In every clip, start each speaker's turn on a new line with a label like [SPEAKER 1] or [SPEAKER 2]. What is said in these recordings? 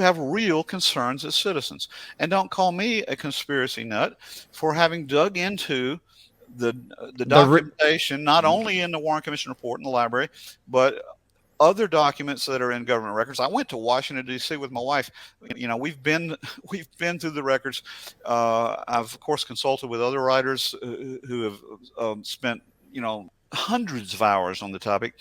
[SPEAKER 1] have real concerns as citizens. And don't call me a conspiracy nut for having dug into the documentation, not only in the Warren Commission report in the library, but other documents that are in government records. I went to Washington D.C. with my wife. We've been through the records. I've of course consulted with other writers who have spent hundreds of hours on the topic,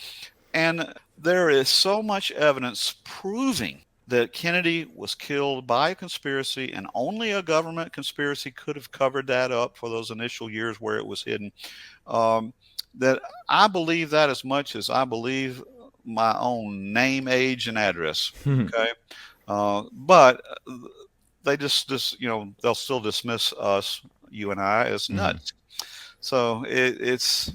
[SPEAKER 1] and there is so much evidence proving that Kennedy was killed by a conspiracy, and only a government conspiracy could have covered that up for those initial years where it was hidden. That I believe that as much as I believe my own name, age, and address. Okay. But they just they'll still dismiss us, you and I, as nuts. So it's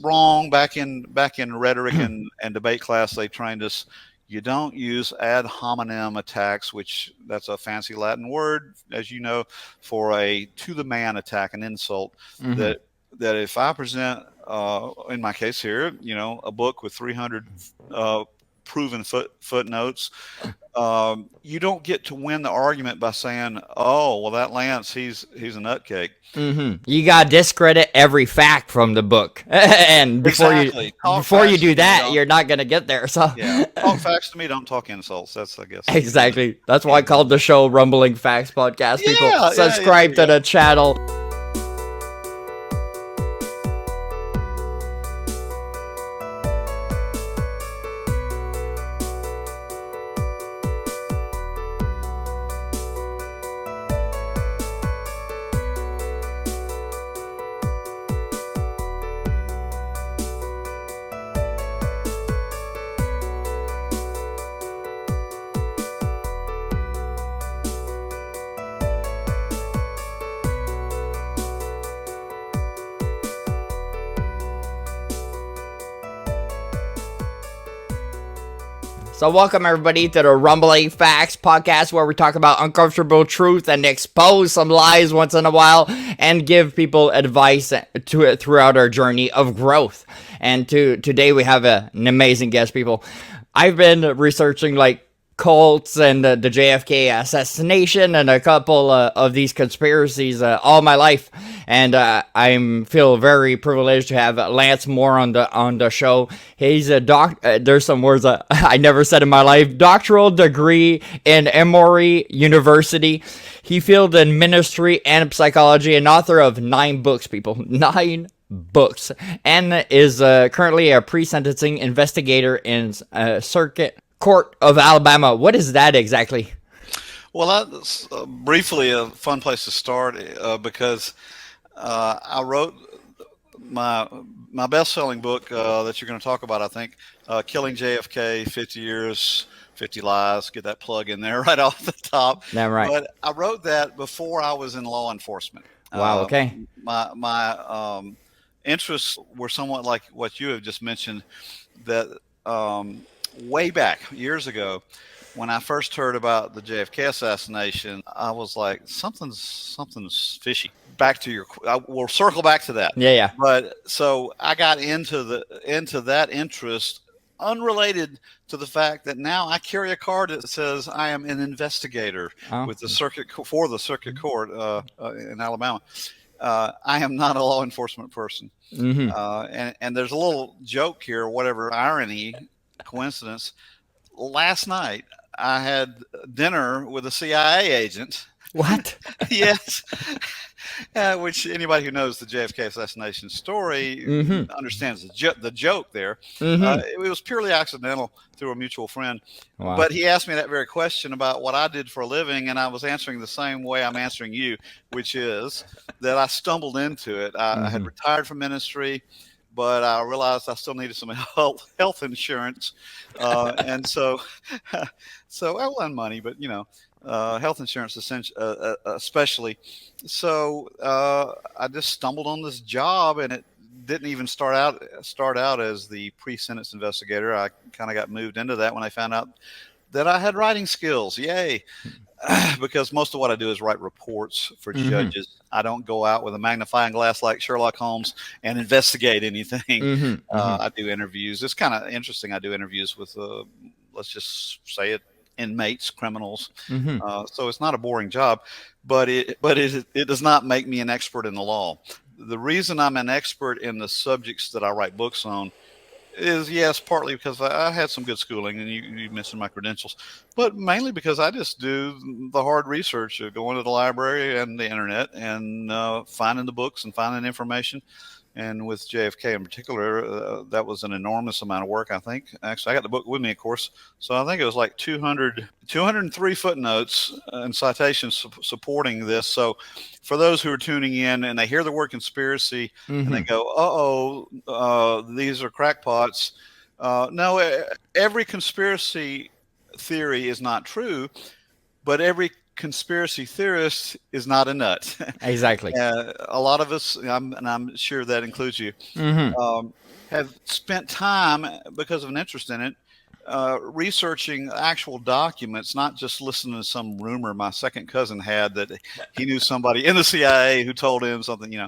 [SPEAKER 1] wrong. Back in rhetoric and debate class, they trained us, you don't use ad hominem attacks, which that's a fancy Latin word, as you know, for a to the man attack, an insult. That if I present, in my case here, a book with 300 proven footnotes, you don't get to win the argument by saying, "Oh, well, that Lance, he's a nutcake."
[SPEAKER 2] You gotta discredit every fact from the book, and before you do that, you're not gonna get there. So
[SPEAKER 1] talk facts to me, don't talk insults. That's, I guess,
[SPEAKER 2] exactly. That's why I called the show Rumbling Facts Podcast. People subscribe to the channel. So welcome everybody to the Rumbling Facts Podcast, where we talk about uncomfortable truth and expose some lies once in a while and give people advice throughout our journey of growth. And today we have an amazing guest, people. I've been researching cults and the JFK assassination and a couple of these conspiracies all my life, and I feel very privileged to have Lance Moore on the show. He's a there's some words I never said in my life. Doctoral degree in Emory University. He fielded in ministry and psychology, and author of 9 books, people. 9 books, and is currently a pre-sentencing investigator in Circuit Court of Alabama. What is that exactly?
[SPEAKER 1] Well, that's briefly a fun place to start because I wrote my best-selling book that you're going to talk about, I think, Killing JFK, 50 Years, 50 Lies. Get that plug in there right off the top.
[SPEAKER 2] That's right.
[SPEAKER 1] But I wrote that before I was in law enforcement.
[SPEAKER 2] Wow, okay.
[SPEAKER 1] My interests were somewhat like what you have just mentioned, that way back years ago, when I first heard about the JFK assassination, I was like, something's fishy. Back to we'll circle back to that.
[SPEAKER 2] Yeah.
[SPEAKER 1] But so I got into that interest, unrelated to the fact that now I carry a card that says I am an investigator with the circuit court in Alabama. I am not a law enforcement person. And there's a little joke here, whatever irony, coincidence. Last night I had dinner with a CIA agent.
[SPEAKER 2] What?
[SPEAKER 1] Yes. Which anybody who knows the JFK assassination story understands the joke there. It was purely accidental through a mutual friend.
[SPEAKER 2] Wow.
[SPEAKER 1] But he asked me that very question about what I did for a living, and I was answering the same way I'm answering you, which is that I stumbled into it. I had retired from ministry, but I realized I still needed some health insurance, and so and money, but health insurance especially. So I just stumbled on this job, and it didn't even start out as the pre-sentence investigator. I kind of got moved into that when I found out that I had writing skills. Yay. Because most of what I do is write reports for judges. I don't go out with a magnifying glass like Sherlock Holmes and investigate anything. I do interviews. It's kind of interesting. I do interviews with, let's just say it, inmates, criminals.
[SPEAKER 2] Mm-hmm.
[SPEAKER 1] So it's not a boring job, but it does not make me an expert in the law. The reason I'm an expert in the subjects that I write books on is, yes, partly because I had some good schooling, and you mentioned my credentials, but mainly because I just do the hard research of going to the library and the internet and finding the books and finding information. And with JFK in particular, that was an enormous amount of work, I think. Actually, I got the book with me, of course. So I think it was like 203 footnotes and citations supporting this. So for those who are tuning in and they hear the word conspiracy and they
[SPEAKER 2] Mm-hmm.
[SPEAKER 1] go, these are crackpots. No, every conspiracy theory is not true, but every conspiracy theorist is not a nut.
[SPEAKER 2] Exactly.
[SPEAKER 1] A lot of us, and I'm sure that includes you,
[SPEAKER 2] Mm-hmm.
[SPEAKER 1] have spent time because of an interest in it, researching actual documents, not just listening to some rumor my second cousin had that he knew somebody in the CIA who told him something,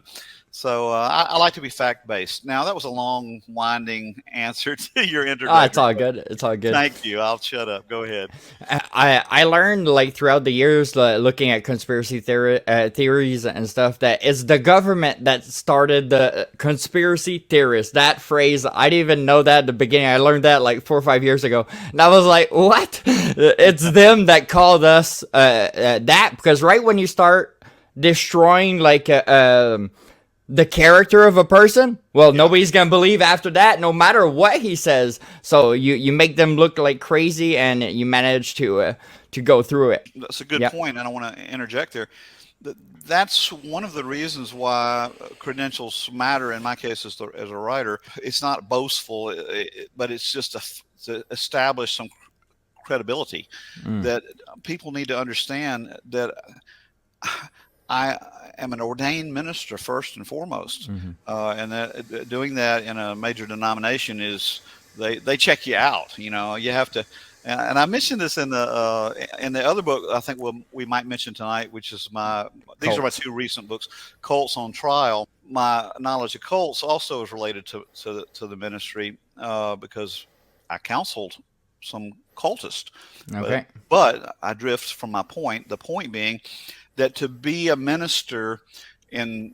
[SPEAKER 1] So I like to be fact based. Now, that was a long, winding answer to your
[SPEAKER 2] Oh, it's
[SPEAKER 1] introductory
[SPEAKER 2] all
[SPEAKER 1] question.
[SPEAKER 2] good. It's all good.
[SPEAKER 1] Thank you. I'll shut up. Go ahead.
[SPEAKER 2] I learned like throughout the years looking at conspiracy theories and stuff that it's the government that started the conspiracy theorists. That phrase, I didn't even know that at the beginning. I learned that like 4 or 5 years ago, and I was like, "What?" It's them that called us that because right when you start destroying like the character of a person, well,
[SPEAKER 1] Yeah.
[SPEAKER 2] nobody's gonna believe after that, no matter what he says. So you make them look like crazy, and you manage to go through it.
[SPEAKER 1] That's a good
[SPEAKER 2] Yep.
[SPEAKER 1] point, and I want to interject there. That's one of the reasons why credentials matter in my case as a writer. It's not boastful, but it's just to establish some credibility
[SPEAKER 2] Mm.
[SPEAKER 1] that people need to understand that I am an ordained minister first and foremost,
[SPEAKER 2] Mm-hmm.
[SPEAKER 1] and that doing that in a major denomination is they check you out. You have to. And I mentioned this in the other book. I think we might mention tonight, which is these are my
[SPEAKER 2] Cults.
[SPEAKER 1] two recent books, Cults on Trial. My knowledge of cults also is related to the ministry because I counseled some cultists, but
[SPEAKER 2] Okay.
[SPEAKER 1] but I drift from my point. The point being that to be a minister in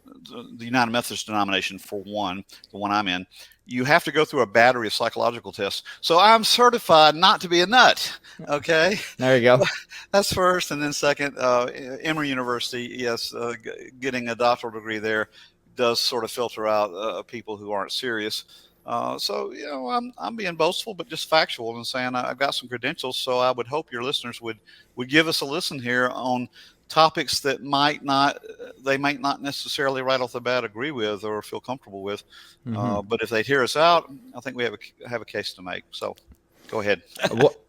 [SPEAKER 1] the United Methodist denomination, for one, the one I'm in, you have to go through a battery of psychological tests. So I'm certified not to be a nut. Okay,
[SPEAKER 2] There you go.
[SPEAKER 1] that's first, and then second, Emory University. Yes, getting a doctoral degree there does sort of filter out people who aren't serious. So I'm being boastful, but just factual and saying I've got some credentials. So I would hope your listeners would give us a listen here on topics that they might not necessarily right off the bat agree with or feel comfortable with.
[SPEAKER 2] Mm-hmm.
[SPEAKER 1] But if they hear us out, I think we have a case to make. So go ahead.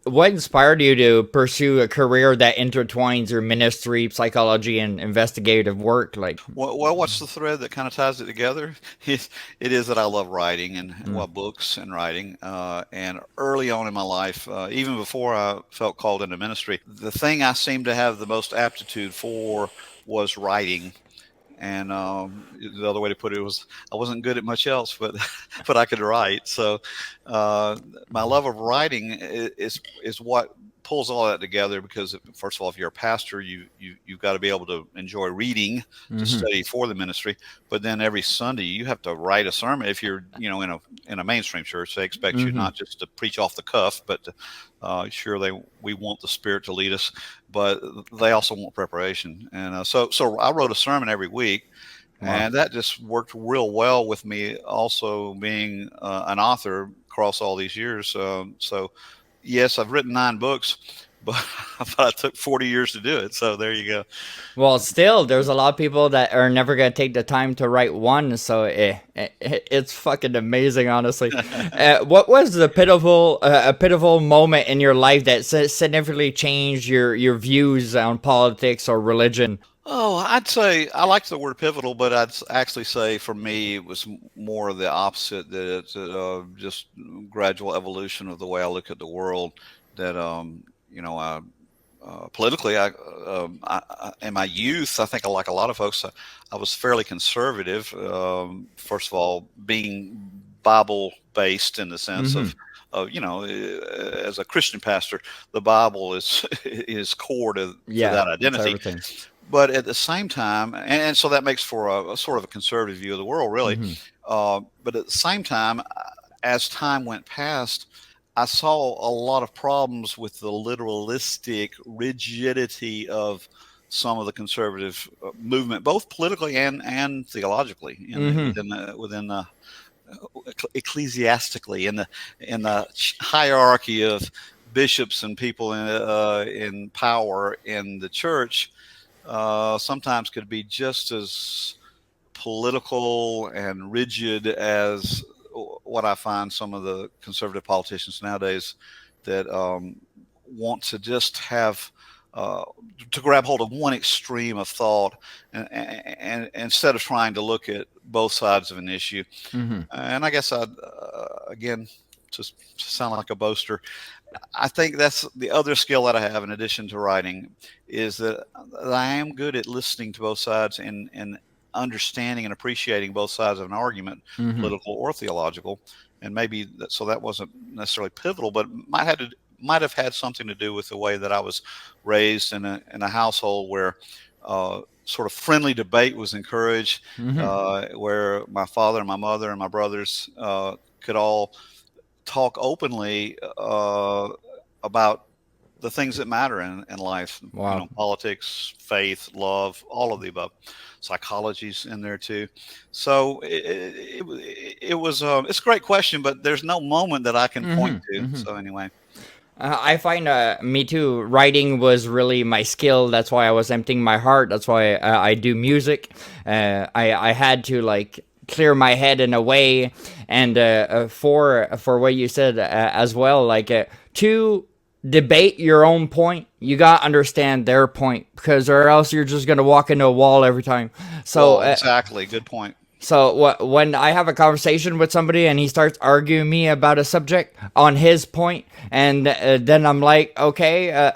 [SPEAKER 2] What inspired you to pursue a career that intertwines your ministry, psychology, and investigative work? Like,
[SPEAKER 1] Well, what's the thread that kind of ties it together? It is that I love writing and
[SPEAKER 2] mm,
[SPEAKER 1] books and writing. And early on in my life, even before I felt called into ministry, the thing I seemed to have the most aptitude for was writing. And the other way to put it was I wasn't good at much else, but but I could write. So my love of writing is what pulls all that together. Because first of all, if you're a pastor, you've got to be able to enjoy reading to
[SPEAKER 2] mm-hmm.
[SPEAKER 1] study for the ministry. But then every Sunday you have to write a sermon. If you're in a mainstream church, they expect you
[SPEAKER 2] Mm-hmm.
[SPEAKER 1] not just to preach off the cuff, but sure we want the Spirit to lead us, but they also want preparation. And so I wrote a sermon every week,
[SPEAKER 2] Wow.
[SPEAKER 1] and that just worked real well with me. Also being an author across all these years, so yes, I've written 9 books, but I took 40 years to do it. So there you go.
[SPEAKER 2] Well, still, there's a lot of people that are never gonna take the time to write one, so it's fucking amazing, honestly. What was the a pitiful moment in your life that significantly changed your views on politics or religion?
[SPEAKER 1] Oh, I'd say I like the word pivotal, but actually say for me it was more of the opposite. That it's just gradual evolution of the way I look at the world. That I politically, in my youth, I think like a lot of folks, I was fairly conservative. First of all, being Bible based in the sense
[SPEAKER 2] Mm-hmm.
[SPEAKER 1] of as a Christian pastor, the Bible is is core to
[SPEAKER 2] Yeah,
[SPEAKER 1] that
[SPEAKER 2] it's
[SPEAKER 1] identity.
[SPEAKER 2] everything.
[SPEAKER 1] But at the same time, and so that makes for a sort of a conservative view of the world, really.
[SPEAKER 2] Hmm.
[SPEAKER 1] But at the same time, as time went past, I saw a lot of problems with the literalistic rigidity of some of the conservative movement, both politically and theologically,
[SPEAKER 2] Hmm.
[SPEAKER 1] within the ecclesiastically in the hierarchy of bishops and people in power in the church. Sometimes could be just as political and rigid as what I find some of the conservative politicians nowadays that want to just have uh, to grab hold of one extreme of thought and instead of trying to look at both sides of an issue.
[SPEAKER 2] Hmm.
[SPEAKER 1] And I guess I'd again just sound like a boaster. I think that's the other skill that I have in addition to writing is that I am good at listening to both sides and understanding and appreciating both sides of an argument,
[SPEAKER 2] Hmm.
[SPEAKER 1] political or theological. And maybe so that wasn't necessarily pivotal, but might have had something to do with the way that I was raised in a household where sort of friendly debate was encouraged,
[SPEAKER 2] Hmm.
[SPEAKER 1] where my father and my mother and my brothers could all talk openly about the things that matter in life.
[SPEAKER 2] Wow.
[SPEAKER 1] Politics, faith, love, all of the above. Psychology's in there too. So it was it's a great question, but there's no moment that I can point
[SPEAKER 2] Hmm.
[SPEAKER 1] to.
[SPEAKER 2] Hmm.
[SPEAKER 1] So anyway,
[SPEAKER 2] I find me too. Writing was really my skill. That's why I was emptying my heart. That's why I do music. I had to like clear my head in a way, and for what you said as well, like to debate your own point, you gotta understand their point because or else you're just gonna walk into a wall every time. So
[SPEAKER 1] well, exactly. Good point.
[SPEAKER 2] so when I have a conversation with somebody and he starts arguing me about a subject on his point, and then I'm like, okay,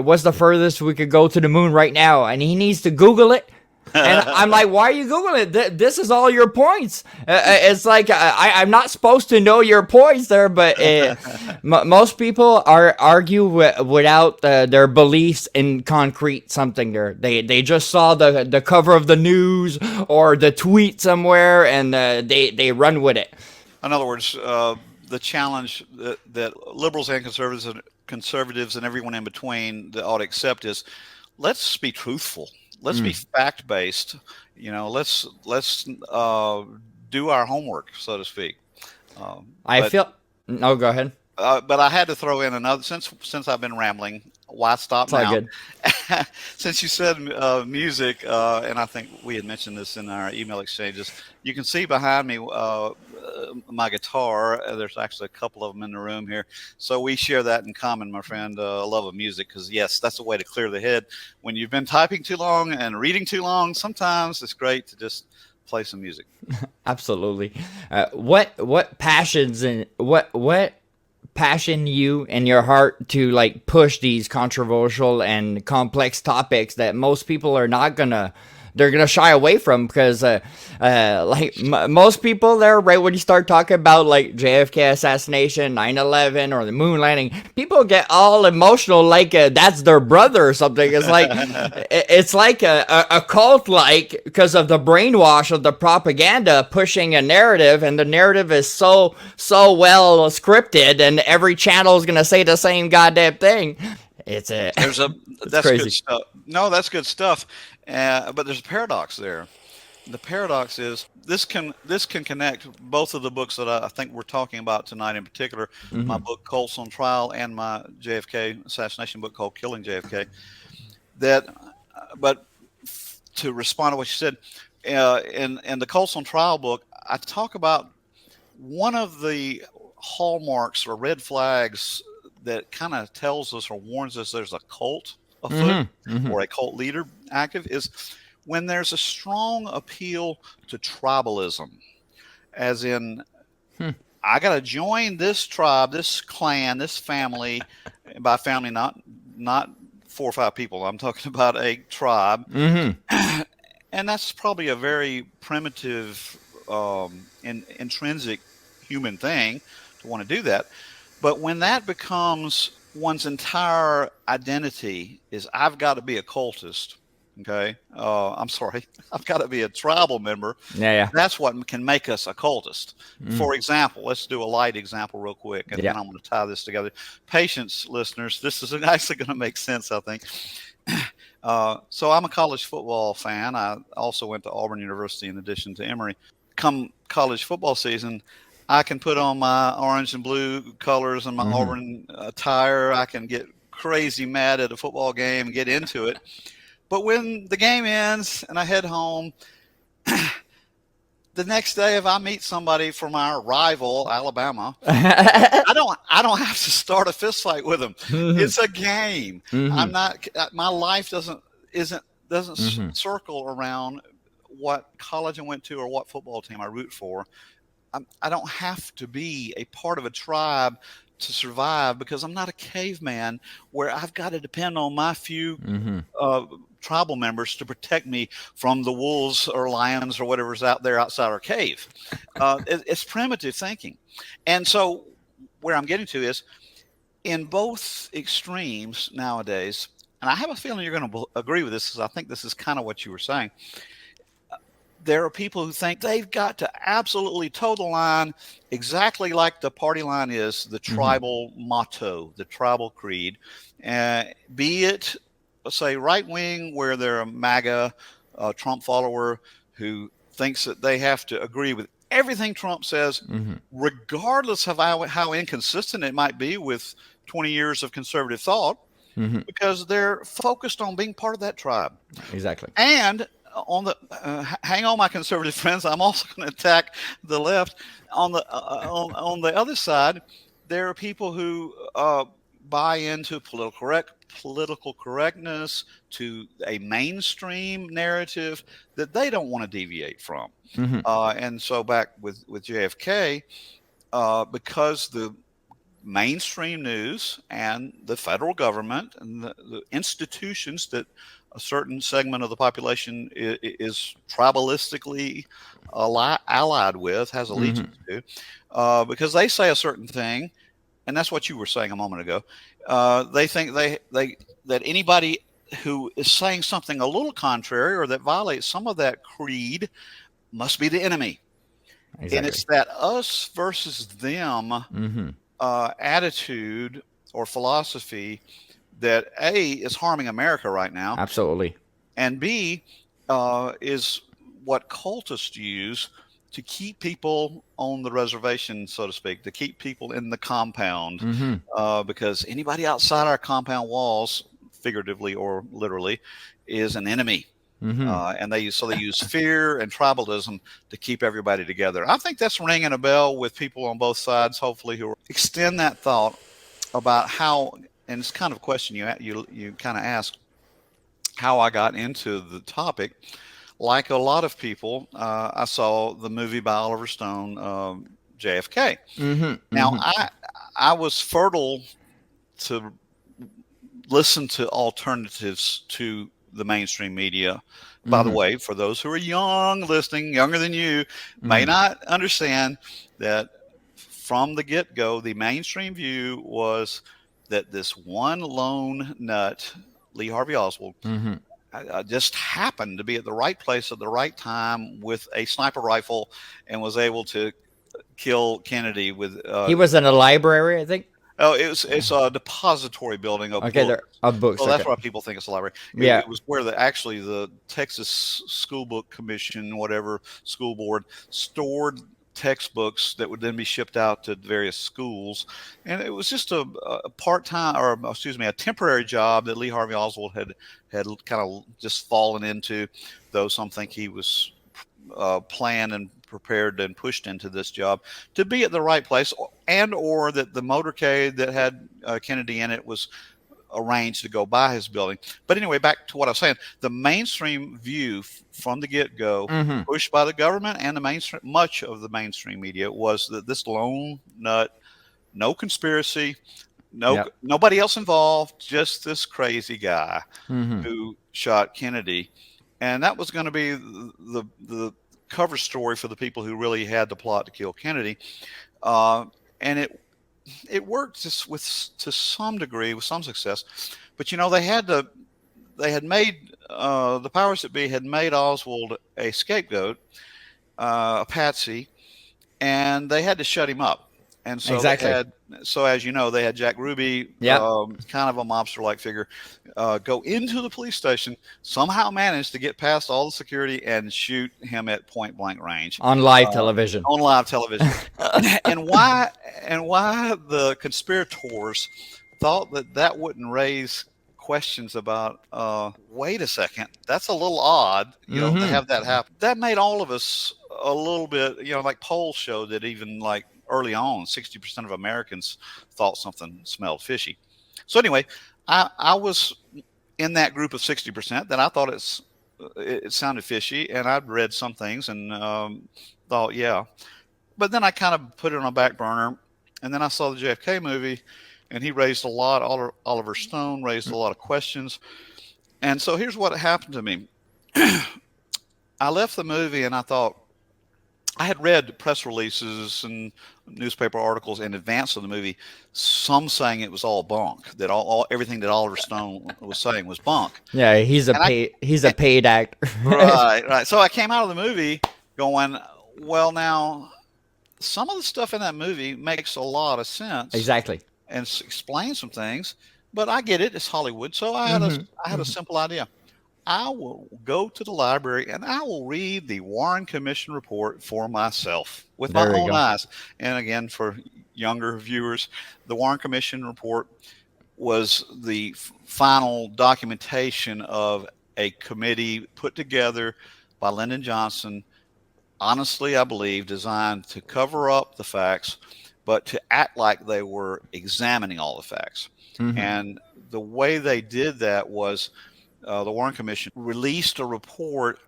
[SPEAKER 2] what's the furthest we could go to the moon right now? And he needs to Google it. And I'm like, why are you Googling it? This is all your points. It's like I'm not supposed to know your points there, but most people argue without their beliefs in concrete something there. They just saw the cover of the news or the tweet somewhere, and they run with it.
[SPEAKER 1] In other words, the challenge that liberals and conservatives and everyone in between that ought to accept is let's be truthful. Let's be
[SPEAKER 2] Mm.
[SPEAKER 1] fact based. Let's do our homework, so to speak.
[SPEAKER 2] I
[SPEAKER 1] But
[SPEAKER 2] feel. No, go ahead.
[SPEAKER 1] but I had to throw in another since I've been rambling. Why stop
[SPEAKER 2] It's all
[SPEAKER 1] now?
[SPEAKER 2] good.
[SPEAKER 1] Since you said music, and I think we had mentioned this in our email exchanges, you can see behind me my guitar. There's actually a couple of them in the room here, so we share that in common, my friend. A love of music, because yes, that's a way to clear the head. When you've been typing too long and reading too long, sometimes it's great to just play some music.
[SPEAKER 2] Absolutely. What passions and what passion you and your heart to like push these controversial and complex topics that most people are not gonna they're gonna shy away from because most people there right when you start talking about like JFK assassination 9/11 or the moon landing people get all emotional like that's their brother or something it's like a cult like because of the brainwash of the propaganda pushing a narrative and the narrative is so well scripted and every channel is gonna say the same goddamn thing. It's a
[SPEAKER 1] There's a
[SPEAKER 2] it's
[SPEAKER 1] That's good
[SPEAKER 2] crazy.
[SPEAKER 1] stuff. No, that's good stuff. But there's a paradox there. The paradox is this can connect both of the books that I think we're talking about tonight in particular. My
[SPEAKER 2] Hmm.
[SPEAKER 1] book Colts on Trial and my JFK assassination book called Killing JFK. That, but to respond to what you said, in the Colts on Trial book, I talk about one of the hallmarks or red flags that kind of tells us or warns us there's a cult afoot
[SPEAKER 2] Hmm. Hmm.
[SPEAKER 1] or a cult leader active is when there's a strong appeal to tribalism, as in,
[SPEAKER 2] Hmm.
[SPEAKER 1] I got to join this tribe, this clan, this family. And by family, not 4 or 5 people. I'm talking about a tribe,
[SPEAKER 2] Hmm.
[SPEAKER 1] and that's probably a very primitive, intrinsic human thing to want to do that. But when that becomes one's entire identity is I've got to be a cultist, okay? I'm sorry, I've got to be a tribal member.
[SPEAKER 2] Yeah, yeah.
[SPEAKER 1] That's what can make us a cultist.
[SPEAKER 2] Mm.
[SPEAKER 1] For example, let's do a light example real quick, and
[SPEAKER 2] Yeah.
[SPEAKER 1] then I'm going to tie this together. Patience, listeners, this is actually going to make sense, I think. So I'm a college football fan. I also went to Auburn University in addition to Emory. Come college football season, I can put on my orange and blue colors and my
[SPEAKER 2] Mm-hmm.
[SPEAKER 1] Auburn attire. I can get crazy mad at a football game and get into it. But when the game ends and I head home, the next day if I meet somebody from our rival Alabama, I don't have to start a fist fight with them.
[SPEAKER 2] Mm-hmm.
[SPEAKER 1] It's a game. I'm
[SPEAKER 2] Mm-hmm.
[SPEAKER 1] not my life doesn't
[SPEAKER 2] Mm-hmm.
[SPEAKER 1] circle around what college I went to or what football team I root for. I don't have to be a part of a tribe to survive because I'm not a caveman where I've got to depend on my few
[SPEAKER 2] Mm-hmm.
[SPEAKER 1] uh, tribal members to protect me from the wolves or lions or whatever's out there outside our cave. It's primitive thinking. And so where I'm getting to is in both extremes nowadays, and I have a feeling you're going to agree with this because I think this is kind of what you were saying. There are people who think they've got to absolutely toe the line exactly like the party line is the
[SPEAKER 2] Mm-hmm.
[SPEAKER 1] tribal motto, the tribal creed. Be it, let's say, right wing, where they're a MAGA Trump follower who thinks that they have to agree with everything Trump says,
[SPEAKER 2] Mm-hmm.
[SPEAKER 1] regardless of how inconsistent it might be with 20 years of conservative thought,
[SPEAKER 2] Mm-hmm.
[SPEAKER 1] because they're focused on being part of that tribe.
[SPEAKER 2] Exactly.
[SPEAKER 1] And on the hang on, my conservative friends, I'm also going to attack the left. On the other side, there are people who buy into political correctness, to a mainstream narrative that they don't want to deviate from.
[SPEAKER 2] Mm-hmm.
[SPEAKER 1] And so back with JFK, because the mainstream news and the federal government and the institutions that a certain segment of the population is tribalistically allied with, has
[SPEAKER 2] Mm-hmm.
[SPEAKER 1] allegiance to, because they say a certain thing, and that's what you were saying a moment ago. They think they that anybody who is saying something a little contrary or that violates some of that creed must be the enemy, and
[SPEAKER 2] Exactly.
[SPEAKER 1] it's that us versus them
[SPEAKER 2] Mm-hmm.
[SPEAKER 1] attitude or philosophy that A is harming America right now,
[SPEAKER 2] Absolutely.
[SPEAKER 1] and B is what cultists use to keep people on the reservation, so to speak, to keep people in the compound,
[SPEAKER 2] Mm-hmm.
[SPEAKER 1] because anybody outside our compound walls, figuratively or literally, is an enemy.
[SPEAKER 2] Mm-hmm.
[SPEAKER 1] And they use fear and tribalism to keep everybody together. I think that's ringing a bell with people on both sides. Hopefully, who extend that thought about how, and it's kind of a question you kind of asked how I got into the topic. Like a lot of people, I saw the movie by Oliver Stone, JFK.
[SPEAKER 2] Mm-hmm.
[SPEAKER 1] Now,
[SPEAKER 2] Mm-hmm.
[SPEAKER 1] I was fertile to listen to alternatives to the mainstream media. By the
[SPEAKER 2] Mm-hmm.
[SPEAKER 1] way, for those who are young, listening, younger than you, may
[SPEAKER 2] Mm-hmm.
[SPEAKER 1] not understand that from the get go, the mainstream view was that this one lone nut, Lee Harvey Oswald,
[SPEAKER 2] Mm-hmm.
[SPEAKER 1] just happened to be at the right place at the right time with a sniper rifle and was able to kill Kennedy with
[SPEAKER 2] He was in a library, I think.
[SPEAKER 1] oh, it's a depository building of
[SPEAKER 2] Okay,
[SPEAKER 1] books.
[SPEAKER 2] there are books.
[SPEAKER 1] So that's
[SPEAKER 2] Okay.
[SPEAKER 1] why people think it's a library.
[SPEAKER 2] Yeah.
[SPEAKER 1] It was where the Texas School Book Commission, whatever school board, stored textbooks that would then be shipped out to various schools. And it was just a part-time, or excuse me, a temporary job that Lee Harvey Oswald had kind of just fallen into, though some think he was planned and prepared and pushed into this job to be at the right place, and or that the motorcade that had Kennedy in it was arranged to go by his building. But anyway, back to what I was saying, the mainstream view from the get-go,
[SPEAKER 2] Mm-hmm.
[SPEAKER 1] pushed by the government and the mainstream, much of the mainstream media, was that this lone nut, no conspiracy,
[SPEAKER 2] Yep.
[SPEAKER 1] nobody else involved, just this crazy guy
[SPEAKER 2] Mm-hmm.
[SPEAKER 1] who shot Kennedy. And that was going to be the cover story for the people who really had the plot to kill Kennedy. And it it worked to some degree, with some success. But they had made the powers that be had made Oswald a scapegoat, a patsy, and they had to shut him up. And so
[SPEAKER 2] Exactly.
[SPEAKER 1] as you know, they had Jack Ruby,
[SPEAKER 2] Yep.
[SPEAKER 1] kind of a mobster-like figure, go into the police station, somehow manage to get past all the security and shoot him at point blank range
[SPEAKER 2] On live
[SPEAKER 1] uh,
[SPEAKER 2] television.
[SPEAKER 1] on live television. and why the conspirators thought that wouldn't raise questions about, wait a second, that's a little odd, to have that happen. That made all of us a little bit, like polls showed that even like early on, 60% of Americans thought something smelled fishy. So anyway, I was in that group of 60% that I thought it sounded fishy, and I'd read some things and thought, yeah. But then I kind of put it on a back burner, and then I saw the JFK movie, and he raised a lot. Oliver Stone raised a lot of questions, and so here's what happened to me. I left the movie, and I thought, I had read press releases and newspaper articles in advance of the movie, some saying it was all bunk, that everything that Oliver Stone was saying was bunk.
[SPEAKER 2] Yeah, he's a
[SPEAKER 1] And
[SPEAKER 2] paid actor.
[SPEAKER 1] right. So I came out of the movie going, well, now some of the stuff in that movie makes a lot of sense.
[SPEAKER 2] Exactly.
[SPEAKER 1] And explains some things, but I get it. It's Hollywood. So I had a simple idea. I will go to the library and I will read the Warren Commission report for myself with my own eyes. And again, for younger viewers, the Warren Commission report was the final documentation of a committee put together by Lyndon Johnson, honestly, I believe, designed to cover up the facts, but to act like they were examining all the facts. And the way they did that was, the Warren Commission released a report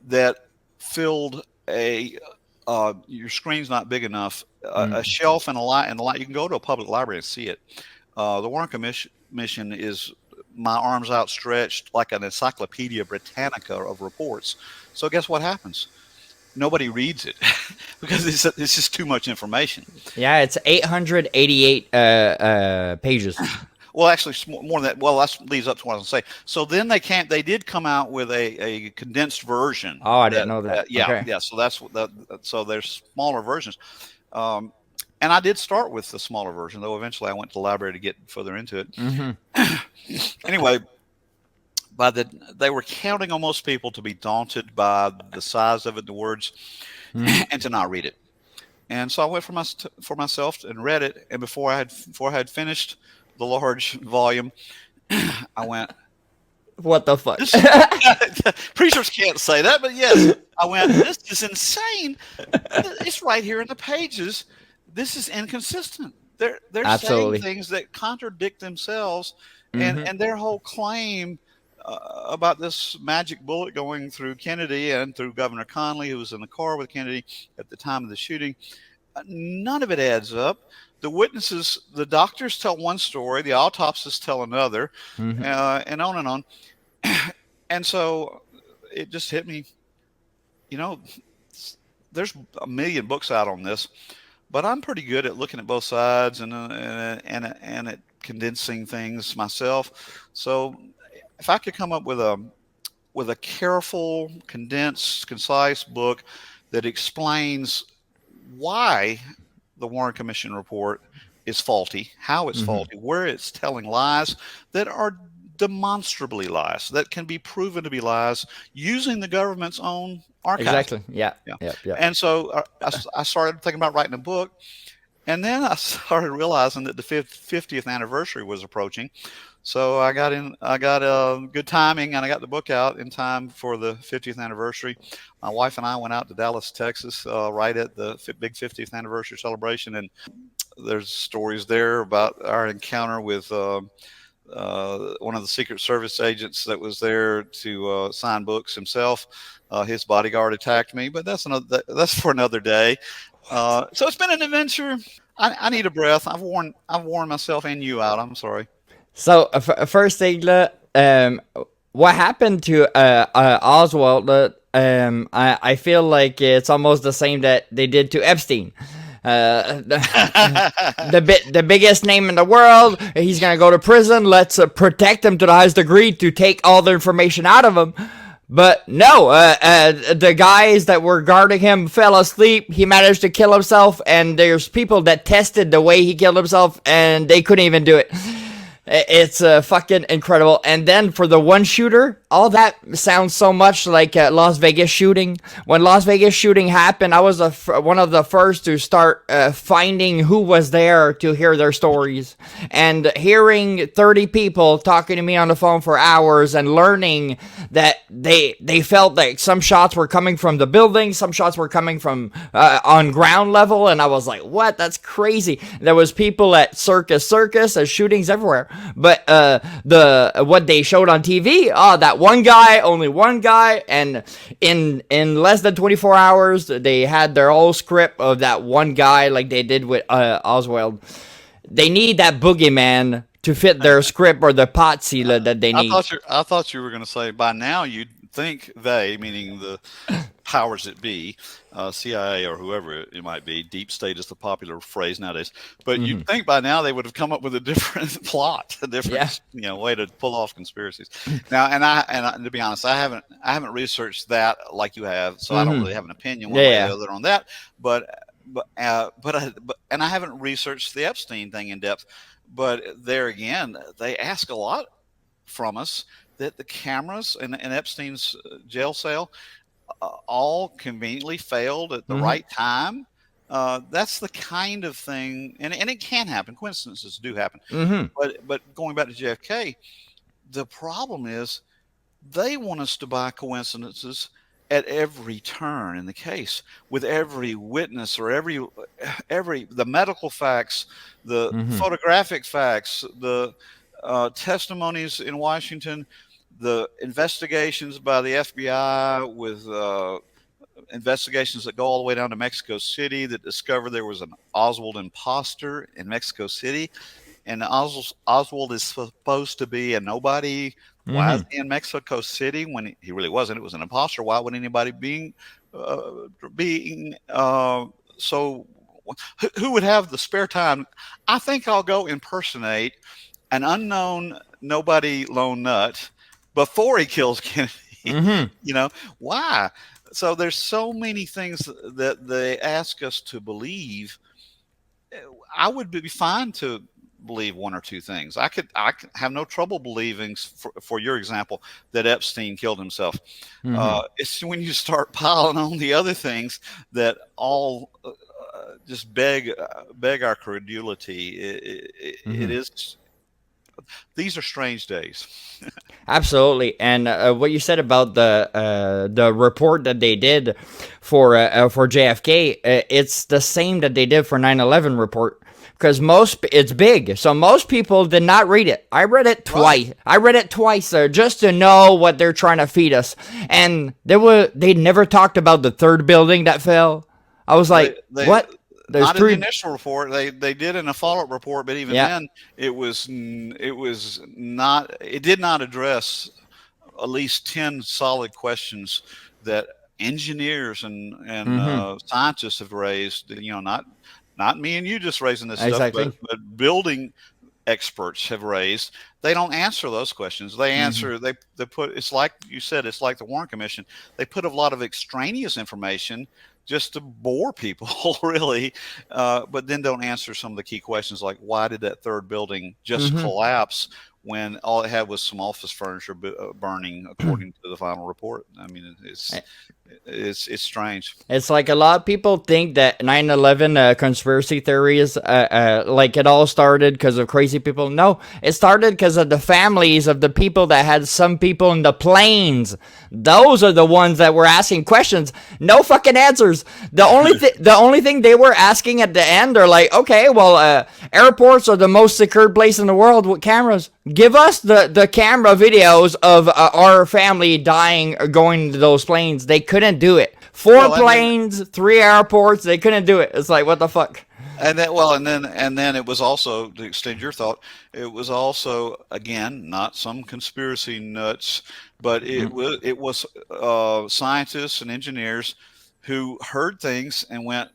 [SPEAKER 1] that filled your screen's not big enough, a shelf and a light, you can go to a public library and see it. The Warren Commission is my arms outstretched like an Encyclopedia Britannica of reports. So guess what happens? Nobody reads it because it's just too much information.
[SPEAKER 2] Yeah, it's 888 pages.
[SPEAKER 1] Well, actually, more than that. Well, that leads up to what I was going to say. So then they did come out with a condensed version.
[SPEAKER 2] Oh, I didn't know that.
[SPEAKER 1] Yeah,
[SPEAKER 2] okay.
[SPEAKER 1] Yeah. So so there's smaller versions, and I did start with the smaller version, though eventually I went to the library to get further into it. Anyway, they were counting on most people to be daunted by the size of it, the words, and to not read it. And so I went for myself and read it. And before I had finished the large volume, I went,
[SPEAKER 2] what the fuck?
[SPEAKER 1] Preachers can't say that, but yes, I went, this is insane. It's right here in the pages. This is inconsistent. They're saying things that contradict themselves, and their whole claim about this magic bullet going through Kennedy and through Governor Connally, who was in the car with Kennedy at the time of the shooting, none of it adds up. The witnesses, the doctors tell one story, the autopsies tell another, and on and on. And so it just hit me, there's a million books out on this, but I'm pretty good at looking at both sides and at condensing things myself. So if I could come up with a careful, condensed, concise book that explains why the Warren Commission report is faulty, how it's faulty, where it's telling lies that are demonstrably lies, that can be proven to be lies using the government's own archives.
[SPEAKER 2] Exactly. Yeah.
[SPEAKER 1] And so I started thinking about writing a book, and then I started realizing that the 50th anniversary was approaching. So I got good timing, and I got the book out in time for the 50th anniversary. My wife and I went out to Dallas, Texas, right at the big 50th anniversary celebration, and there's stories there about our encounter with one of the Secret Service agents that was there to sign books himself. His bodyguard attacked me, but that's for another day. So it's been an adventure. I need a breath. I've worn myself and you out. I'm sorry.
[SPEAKER 2] So first thing, what happened to Oswald? I feel like it's almost the same that they did to Epstein. The biggest name in the world. He's gonna go to prison. Let's protect him to the highest degree to take all the information out of him. But no, the guys that were guarding him fell asleep. He managed to kill himself, and there's people that tested the way he killed himself, and they couldn't even do it. It's fucking incredible. And then for the one shooter, all that sounds so much like Las Vegas shooting. When Las Vegas shooting happened, I was one of the first to start finding who was there to hear their stories. And hearing 30 people talking to me on the phone for hours and learning that they felt like some shots were coming from the building, some shots were coming from on ground level. And I was like, what? That's crazy. There was people at Circus, shootings everywhere. But what they showed on TV, that one guy, only one guy, and in less than 24 hours, they had their whole script of that one guy, like they did with Oswald. They need that boogeyman to fit their script or the potsy that they need.
[SPEAKER 1] I thought you were going to say by now you'd think they, meaning the powers that be, CIA or whoever it might be, deep state is the popular phrase nowadays. But you'd think by now they would have come up with a different plot, a different way to pull off conspiracies. Now, and to be honest, I haven't researched that like you have, so I don't really have an opinion one way or the other on that. But I haven't researched the Epstein thing in depth. But there again, they ask a lot from us that the cameras in Epstein's jail cell all conveniently failed at the right time. That's the kind of thing, and it can happen. Coincidences do happen. But going back to JFK, the problem is they want us to buy coincidences at every turn in the case, with every witness or every the medical facts, the photographic facts, the testimonies in Washington, the investigations by the FBI with investigations that go all the way down to Mexico City that discovered there was an Oswald imposter in Mexico City. And Oswald is supposed to be a nobody. Why is he in Mexico City when he really wasn't? It was an imposter. Why would anybody being so? Who would have the spare time? I think I'll go impersonate an unknown nobody lone nut before he kills Kennedy. Why? So there's so many things that they ask us to believe. I would be fine to believe one or two things. I could have no trouble believing, for your example, that Epstein killed himself. It's when you start piling on the other things that all just beg our credulity. It is. These are strange days.
[SPEAKER 2] Absolutely, and what you said about the report that they did for JFK, it's the same that they did for 9/11 report. Because it's big, so most people did not read it. I read it twice. Right. I read it twice just to know what they're trying to feed us. And they never talked about the third building that fell. I was like, what? There's
[SPEAKER 1] not in the initial report. They did in a follow-up report, but even then, it did not address at least 10 solid questions that engineers and scientists have raised. Not me and you just raising this stuff, but building experts have raised. They don't answer those questions. They answer, they put, it's like you said, it's like the Warren Commission. They put a lot of extraneous information just to bore people, really, but then don't answer some of the key questions like, why did that third building just collapse when all it had was some office furniture burning, according to the final report? I mean, it's strange.
[SPEAKER 2] It's like a lot of people think that 9/11 conspiracy theories, like it all started because of crazy people. No, it started because of the families of the people that had some people in the planes. Those are the ones that were asking questions. No fucking answers. The only thing they were asking at the end are like, okay, well, airports are the most secured place in the world with cameras. Give us the camera videos of our family dying or going to those planes. They couldn't do it. Four planes, 3 airports. They couldn't do it. It's like, what the fuck?
[SPEAKER 1] And then it was also, to extend your thought, it was also, again, not some conspiracy nuts, but it was scientists and engineers who heard things and went,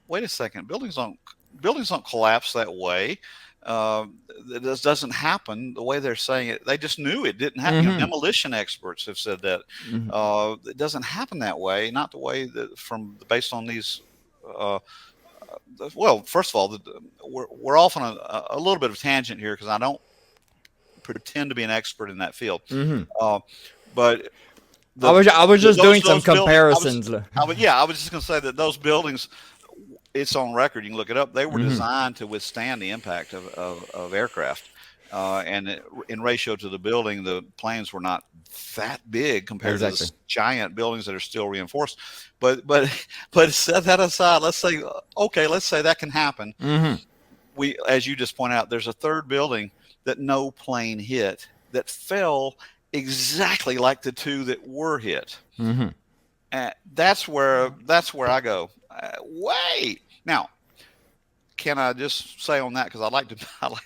[SPEAKER 1] wait a second, buildings don't collapse that way. Uh, this doesn't happen the way they're saying it. They just knew it didn't happen.
[SPEAKER 2] Mm-hmm.
[SPEAKER 1] Demolition experts have said that
[SPEAKER 2] Mm-hmm.
[SPEAKER 1] it doesn't happen that way. Not the way that based on these. Uh, well, first of all, we're off on a little bit of a tangent here because I don't pretend to be an expert in that field.
[SPEAKER 2] Mm-hmm.
[SPEAKER 1] Uh, but
[SPEAKER 2] I was just doing some
[SPEAKER 1] those buildings,
[SPEAKER 2] comparisons.
[SPEAKER 1] I was just going to say that those buildings, it's on record. You can look it up. They were
[SPEAKER 2] Mm-hmm.
[SPEAKER 1] designed to withstand the impact of aircraft. In ratio to the building, the planes were not that big compared to
[SPEAKER 2] Exactly.
[SPEAKER 1] the giant buildings that are still reinforced. But set that aside. Let's say that can happen.
[SPEAKER 2] Mm-hmm.
[SPEAKER 1] As you just point out, there's a third building that no plane hit that fell exactly like the two that were hit.
[SPEAKER 2] Mm-hmm.
[SPEAKER 1] That's where I go. Wait now. Can I just say on that, because I like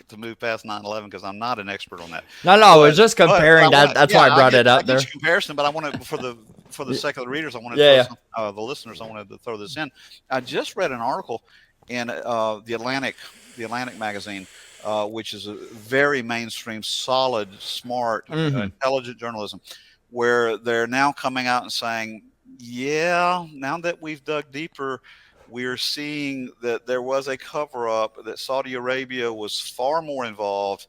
[SPEAKER 1] to move past 9/11 because I'm not an expert on that.
[SPEAKER 2] No, I was just comparing that. That's why I brought it up
[SPEAKER 1] I
[SPEAKER 2] there.
[SPEAKER 1] get your comparison, but I want to for the sake of the readers, I want to the listeners, I wanted to throw this in. I just read an article in the Atlantic magazine, which is a very mainstream, solid, smart, intelligent journalism, where they're now coming out and saying, yeah, now that we've dug deeper, we're seeing that there was a cover-up, that Saudi Arabia was far more involved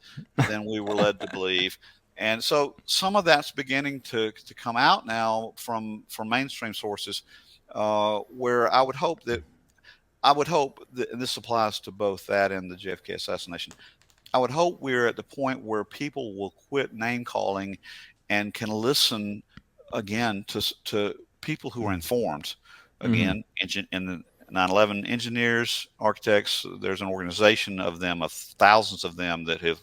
[SPEAKER 1] than we were led to believe. And so some of that's beginning to come out now from mainstream sources, where I would hope that, and this applies to both that and the JFK assassination, I would hope we're at the point where people will quit name calling and can listen again to people who are informed. Again, in the 9/11 engineers, architects, there's an organization of them, of thousands of them, that have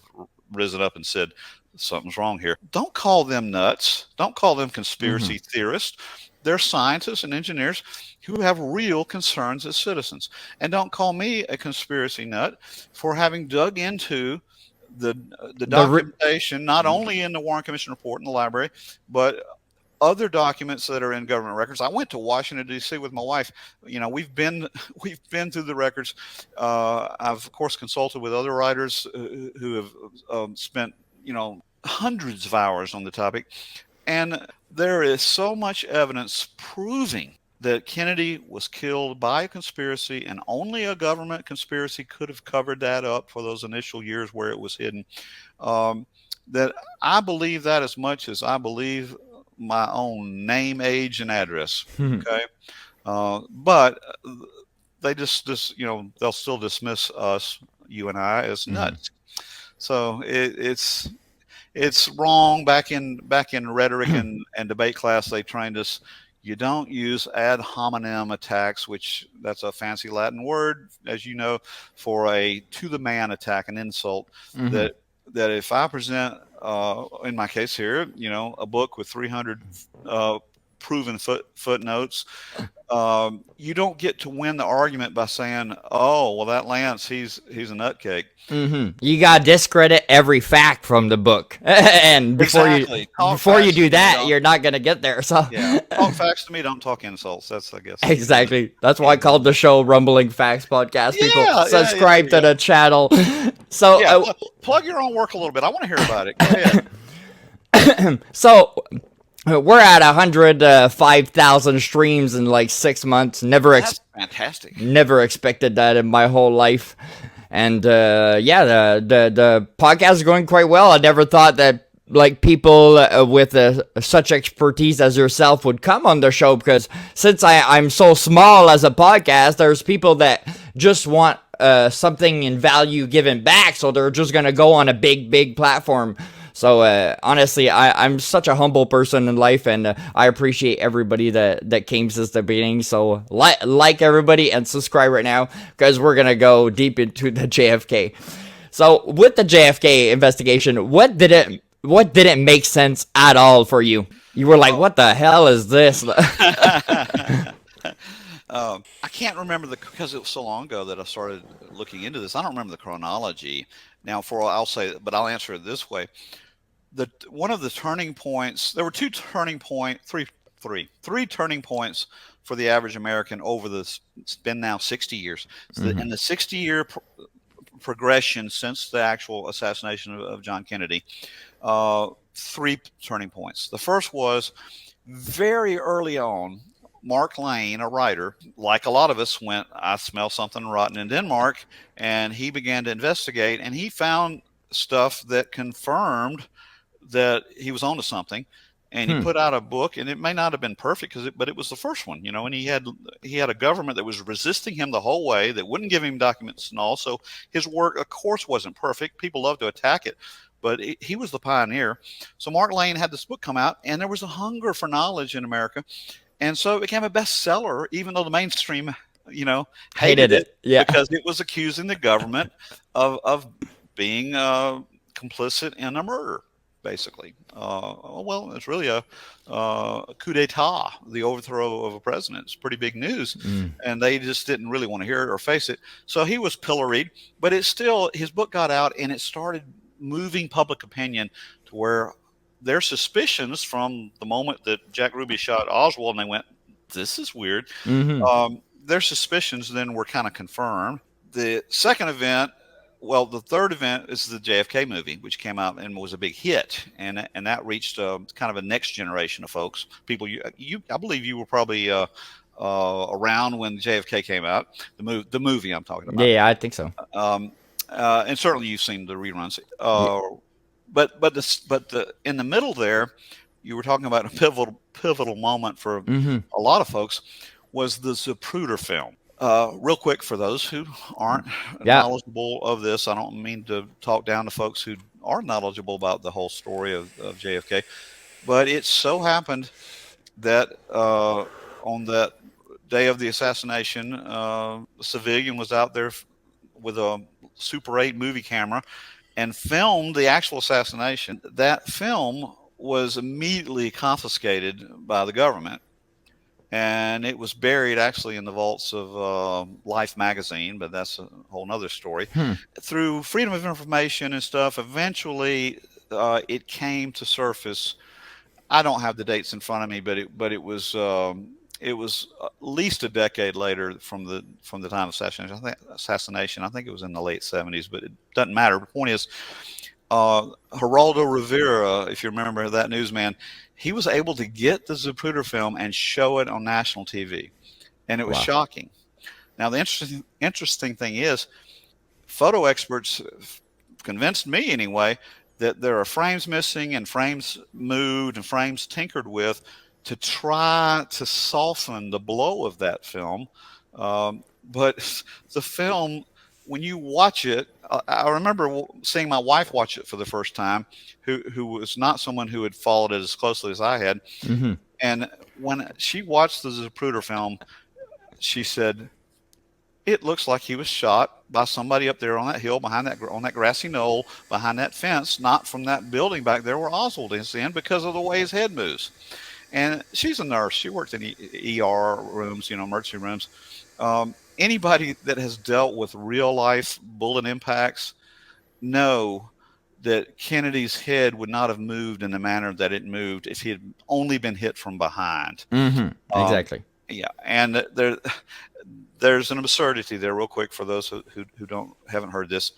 [SPEAKER 1] risen up and said something's wrong here. Don't call them nuts. Don't call them conspiracy theorists. They're scientists and engineers who have real concerns as citizens. And don't call me a conspiracy nut for having dug into the documentation, not only in the Warren Commission report in the library, but other documents that are in government records. I went to Washington, D.C. with my wife. We've been through the records. I've of course consulted with other writers who have spent hundreds of hours on the topic, and there is so much evidence proving that Kennedy was killed by a conspiracy, and only a government conspiracy could have covered that up for those initial years where it was hidden. That I believe that as much as I believe my own name, age, and address. Okay. But they just they'll still dismiss us, you and I, as nuts. So it's wrong. Back in rhetoric and debate class, they trained us, you don't use ad hominem attacks, which that's a fancy Latin word, as you know, for a to the man attack, an insult. That if I present, in my case here, a book with 300 proven footnotes, you don't get to win the argument by saying, "Oh, well, that Lance, he's a nutcake."
[SPEAKER 2] You gotta discredit every fact from the book, and before you do that, you're not gonna get there. So
[SPEAKER 1] talk facts to me, don't talk insults. That's, I guess,
[SPEAKER 2] exactly. That's why I called the show "Rumbling Facts Podcast." People subscribe to the channel. So
[SPEAKER 1] plug your own work a little bit. I want to hear about it. Go ahead.
[SPEAKER 2] So we're at 105,000 streams in like 6 months.
[SPEAKER 1] That's fantastic.
[SPEAKER 2] Never expected that in my whole life. And the podcast is going quite well. I never thought that like people with such expertise as yourself would come on the show, because since I'm so small as a podcast, there's people that just want something in value given back, so they're just gonna go on a big platform. So honestly, I'm such a humble person in life, and I appreciate everybody that came since the beginning. So like everybody and subscribe right now, because we're gonna go deep into the JFK. So with the JFK investigation, what didn't make sense at all for you? You were like, what the hell is this?
[SPEAKER 1] I can't remember because it was so long ago that I started looking into this. I don't remember the chronology. Now, I'll answer it this way. One of the turning points, there were three turning points for the average American over the, it's been now 60 years. So in the 60-year progression since the actual assassination of John Kennedy, 3 turning points. The first was very early on. Mark Lane, a writer, like a lot of us, went, I smell something rotten in Denmark, and he began to investigate, and he found stuff that confirmed that he was onto something. And he put out a book, and it may not have been perfect, but it was the first one, you know. And he had a government that was resisting him the whole way, that wouldn't give him documents and all. So his work, of course, wasn't perfect. People love to attack it, but he was the pioneer. So Mark Lane had this book come out, and there was a hunger for knowledge in America, and so it became a bestseller, even though the mainstream, you know, hated it, because it was accusing the government of being complicit in a murder. Basically, well, it's really a coup d'état, the overthrow of a president. It's pretty big news, and they just didn't really want to hear it or face it. So he was pilloried, but it's still, his book got out, and it started moving public opinion to where their suspicions from the moment that Jack Ruby shot Oswald, and they went, "This is weird." Their suspicions then were kind of confirmed. The second event. Well, the third event is the JFK movie, which came out and was a big hit, and that reached kind of a next generation of folks. People, I believe you were probably around when JFK came out. The movie I'm talking about.
[SPEAKER 2] Yeah, I think so.
[SPEAKER 1] And certainly you've seen the reruns. But in the middle there, you were talking about a pivotal moment for a lot of folks was the Zapruder film. Real quick, for those who aren't knowledgeable of this, I don't mean to talk down to folks who are knowledgeable about the whole story of JFK, but it so happened that on that day of the assassination, a civilian was out there with a Super 8 movie camera and filmed the actual assassination. That film was immediately confiscated by the government. And it was buried actually in the vaults of Life magazine, but that's a whole nother story. Through freedom of information and stuff, eventually it came to surface. I don't have the dates in front of me, but it was at least a decade later from the time of assassination. I think it was in the late 70s, but it doesn't matter. The point is, Geraldo Rivera, if you remember that newsman, he was able to get the Zapruder film and show it on national TV, and it was shocking. Now, the interesting thing is, photo experts convinced me anyway that there are frames missing and frames moved and frames tinkered with to try to soften the blow of that film. But the film, when you watch it, I remember seeing my wife watch it for the first time, who was not someone who had followed it as closely as I had. And when she watched the Zapruder film, she said, "It looks like he was shot by somebody up there on that hill on that grassy knoll behind that fence, not from that building back there where Oswald is in, because of the way his head moves." And she's a nurse. She worked in ER rooms, emergency rooms. Anybody that has dealt with real life bullet impacts know that Kennedy's head would not have moved in the manner that it moved if he had only been hit from behind.
[SPEAKER 2] Exactly.
[SPEAKER 1] Yeah, and there's an absurdity there, real quick, for those who haven't heard this.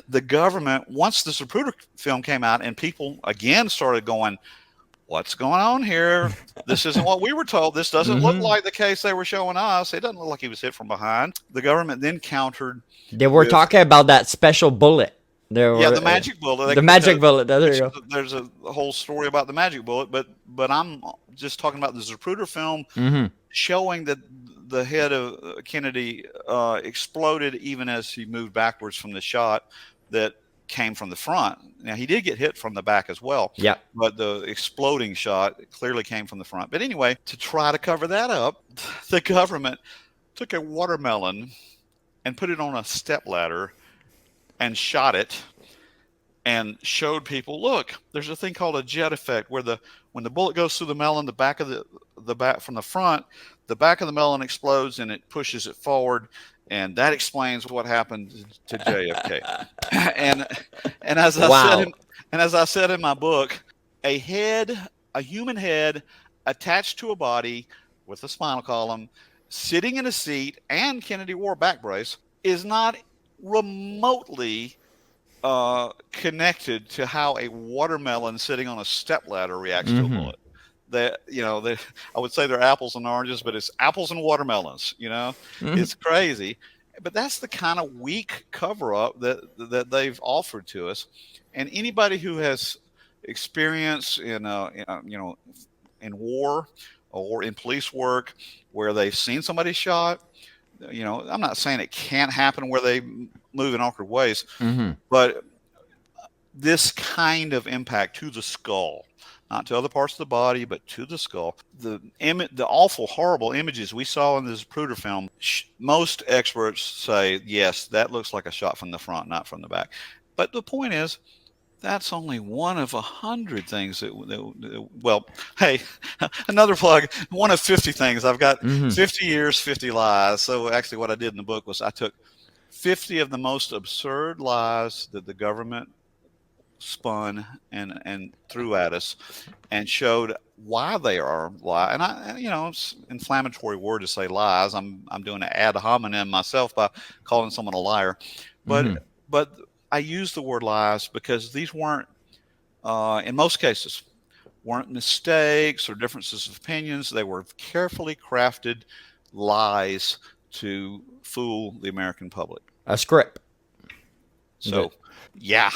[SPEAKER 1] The government, once the Zapruder film came out, and people again started going, "What's going on here? This isn't what we were told. This doesn't look like the case they were showing us. It doesn't look like he was hit from behind." The government then countered.
[SPEAKER 2] They were talking about that special bullet.
[SPEAKER 1] The magic bullet.
[SPEAKER 2] The magic bullet. There you go.
[SPEAKER 1] There's a whole story about the magic bullet, but I'm just talking about the Zapruder film showing that the head of Kennedy exploded even as he moved backwards from the shot that came from the front. Now, he did get hit from the back as well.
[SPEAKER 2] Yeah.
[SPEAKER 1] But the exploding shot clearly came from the front. But anyway, to try to cover that up, the government took a watermelon and put it on a stepladder and shot it and showed people, look, there's a thing called a jet effect where when the bullet goes through the melon, the back of the back from the front, the back of the melon explodes and it pushes it forward. And that explains what happened to JFK. and as I said in my book, a human head attached to a body with a spinal column, sitting in a seat, and Kennedy wore a back brace, is not remotely connected to how a watermelon sitting on a stepladder reacts to a
[SPEAKER 2] Mm-hmm.
[SPEAKER 1] bullet. That I would say they're apples and oranges, but it's apples and watermelons.
[SPEAKER 2] Mm-hmm.
[SPEAKER 1] It's crazy, but that's the kind of weak cover up that they've offered to us. And anybody who has experience in war or in police work where they've seen somebody shot, I'm not saying it can't happen where they move in awkward ways,
[SPEAKER 2] Mm-hmm.
[SPEAKER 1] but this kind of impact to the skull, not to other parts of the body, but to the skull. The awful, horrible images we saw in this Zapruder film, most experts say, yes, that looks like a shot from the front, not from the back. But the point is, that's only one of 100 things well, hey, another plug, one of 50 things. I've got
[SPEAKER 2] Mm-hmm.
[SPEAKER 1] 50 years, 50 lies. So actually what I did in the book was I took 50 of the most absurd lies that the government spun and threw at us and showed why they are lies. And it's an inflammatory word to say lies. I'm doing an ad hominem myself by calling someone a liar.
[SPEAKER 2] Mm-hmm.
[SPEAKER 1] But I use the word lies because these weren't, in most cases, weren't mistakes or differences of opinions. They were carefully crafted lies to fool the American public.
[SPEAKER 2] A script.
[SPEAKER 1] So, yeah.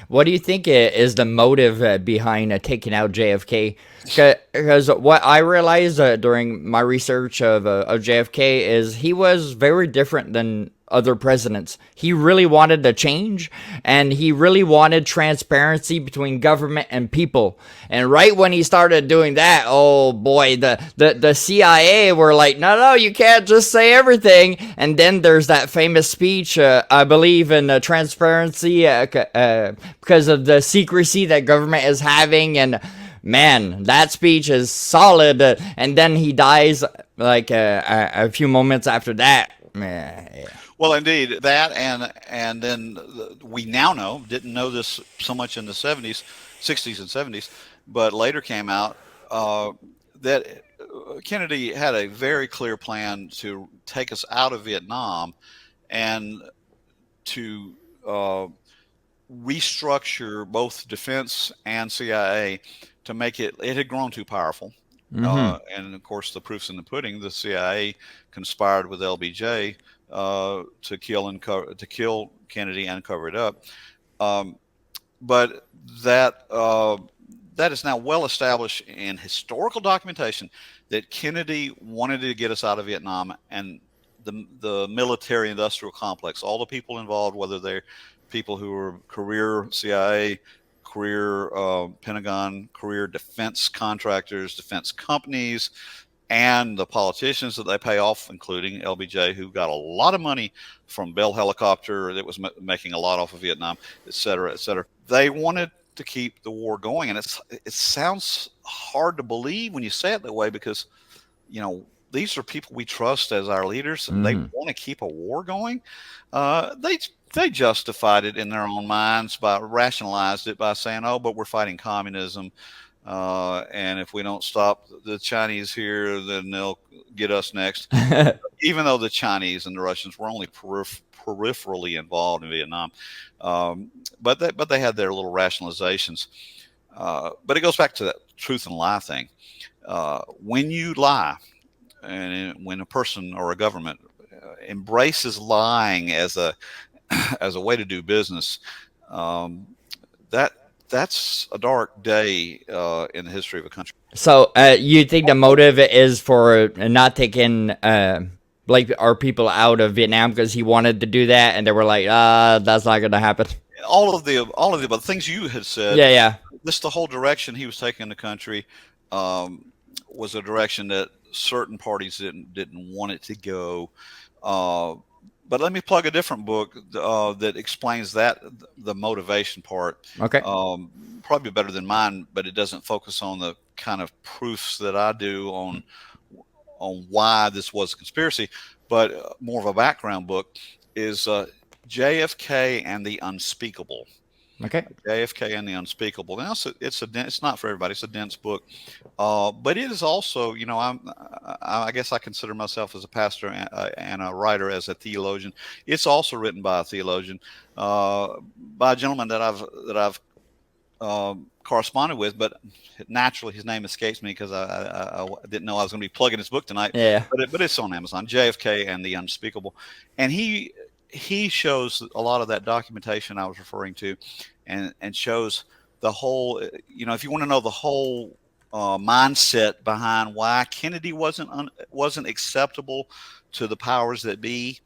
[SPEAKER 2] What do you think is the motive behind taking out JFK? Because what I realized during my research of JFK is he was very different than other presidents. He really wanted to change, and he really wanted transparency between government and people. And right when he started doing that, oh boy, the CIA were like, no, you can't just say everything. And then there's that famous speech, I believe in transparency because of the secrecy that government is having. And man, that speech is solid. And then he dies like a few moments after that. Yeah.
[SPEAKER 1] Well, indeed, that and then we now know, didn't know this so much in the 70s, 60s and 70s, but later came out that Kennedy had a very clear plan to take us out of Vietnam and to restructure both defense and CIA to make it had grown too powerful.
[SPEAKER 2] Mm-hmm.
[SPEAKER 1] And of course, the proof's in the pudding. The CIA conspired with LBJ to kill Kennedy and cover it up. Um, but that is now well established in historical documentation that Kennedy wanted to get us out of Vietnam, and the military industrial complex, all the people involved, whether they're people who were career CIA, career Pentagon, career defense contractors, defense companies, and the politicians that they pay off, including LBJ, who got a lot of money from Bell Helicopter that was making a lot off of Vietnam, et cetera, et cetera. They wanted to keep the war going, and it sounds hard to believe when you say it that way because these are people we trust as our leaders, and they want to keep a war going. They justified it in their own minds rationalized it by saying, "Oh, but we're fighting communism, and if we don't stop the Chinese here, then they'll get us next." Even though the Chinese and the Russians were only peripherally involved in Vietnam, but they had their little rationalizations. But it goes back to that truth and lie thing. When you lie, and when a person or a government embraces lying as a way to do business, that's a dark day in the history of a country.
[SPEAKER 2] So you think the motive is for not taking like our people out of Vietnam because he wanted to do that, and they were like, that's not going to happen.
[SPEAKER 1] All of the but things you had said.
[SPEAKER 2] Yeah.
[SPEAKER 1] This the whole direction he was taking the country was a direction that certain parties didn't want it to go. But let me plug a different book that explains the motivation part.
[SPEAKER 2] Okay.
[SPEAKER 1] Probably better than mine, but it doesn't focus on the kind of proofs that I do on why this was a conspiracy, but more of a background book is JFK and the Unspeakable.
[SPEAKER 2] Okay.
[SPEAKER 1] JFK and the Unspeakable. Now it's not for everybody. It's a dense book, but it is also, I guess I consider myself as a pastor and a writer, as a theologian. It's also written by a theologian, by a gentleman that I've corresponded with, but naturally his name escapes me because I didn't know I was going to be plugging his book tonight.
[SPEAKER 2] Yeah.
[SPEAKER 1] But it's on Amazon, JFK and the Unspeakable, and he shows a lot of that documentation I was referring to, and shows the whole. If you want to know the whole mindset behind why Kennedy wasn't acceptable to the powers that be.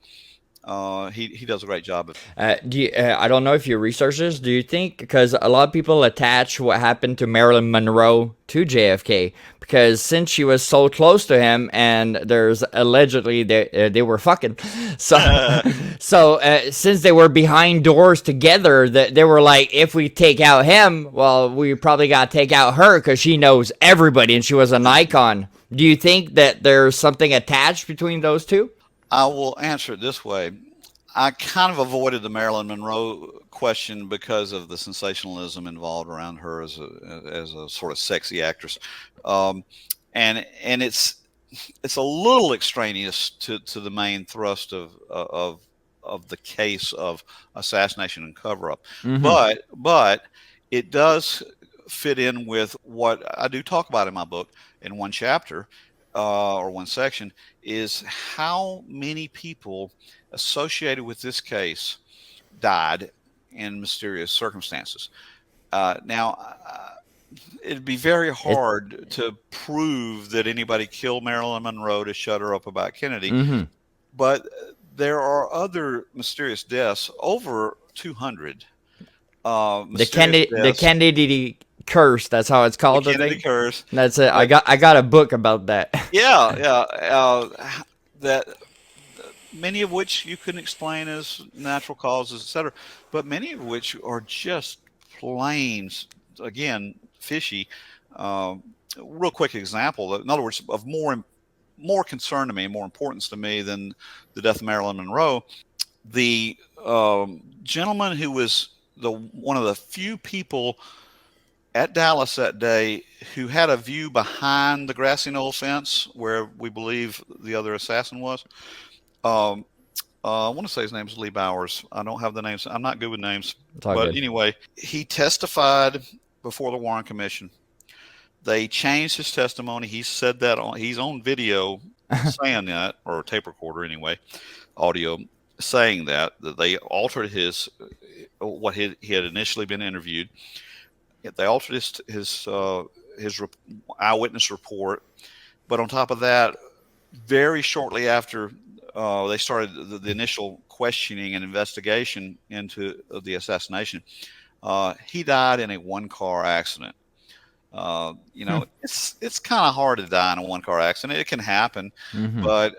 [SPEAKER 1] He does a great job of.
[SPEAKER 2] I don't know if you research this. Do you think, because a lot of people attach what happened to Marilyn Monroe to JFK, because since she was so close to him, and there's allegedly they were fucking, so since they were behind doors together, that they were like, if we take out him, well, we probably got to take out her because she knows everybody and she was an icon. Do you think that there's something attached between those two?
[SPEAKER 1] I will answer it this way. I kind of avoided the Marilyn Monroe question because of the sensationalism involved around her as a sort of sexy actress, and it's a little extraneous to the main thrust of the case of assassination and cover up, but it does fit in with what I do talk about in my book in one chapter. Or one section, is how many people associated with this case died in mysterious circumstances. It'd be very hard to prove that anybody killed Marilyn Monroe to shut her up about Kennedy, but there are other mysterious deaths, over 200.
[SPEAKER 2] The Kennedy curse. That's how it's called.
[SPEAKER 1] The Kennedy curse.
[SPEAKER 2] That's it. I got a book about that.
[SPEAKER 1] Yeah. That many of which you can explain as natural causes, etc., but many of which are just plain, again, fishy. Real quick example. In other words, of more concern to me, more importance to me than the death of Marilyn Monroe, the gentleman who was one of the few people at Dallas that day who had a view behind the grassy knoll fence where we believe the other assassin was. I want to say his name is Lee Bowers. I don't have the names. I'm not good with names. But anyway, he testified before the Warren Commission. They changed his testimony. He said that he's on video saying that, or tape recorder anyway, audio, saying that they altered what he had initially been interviewed. They altered his eyewitness report, but on top of that, very shortly after they started the initial questioning and investigation into the assassination, he died in a one-car accident. It's kind of hard to die in a one-car accident. It can happen, but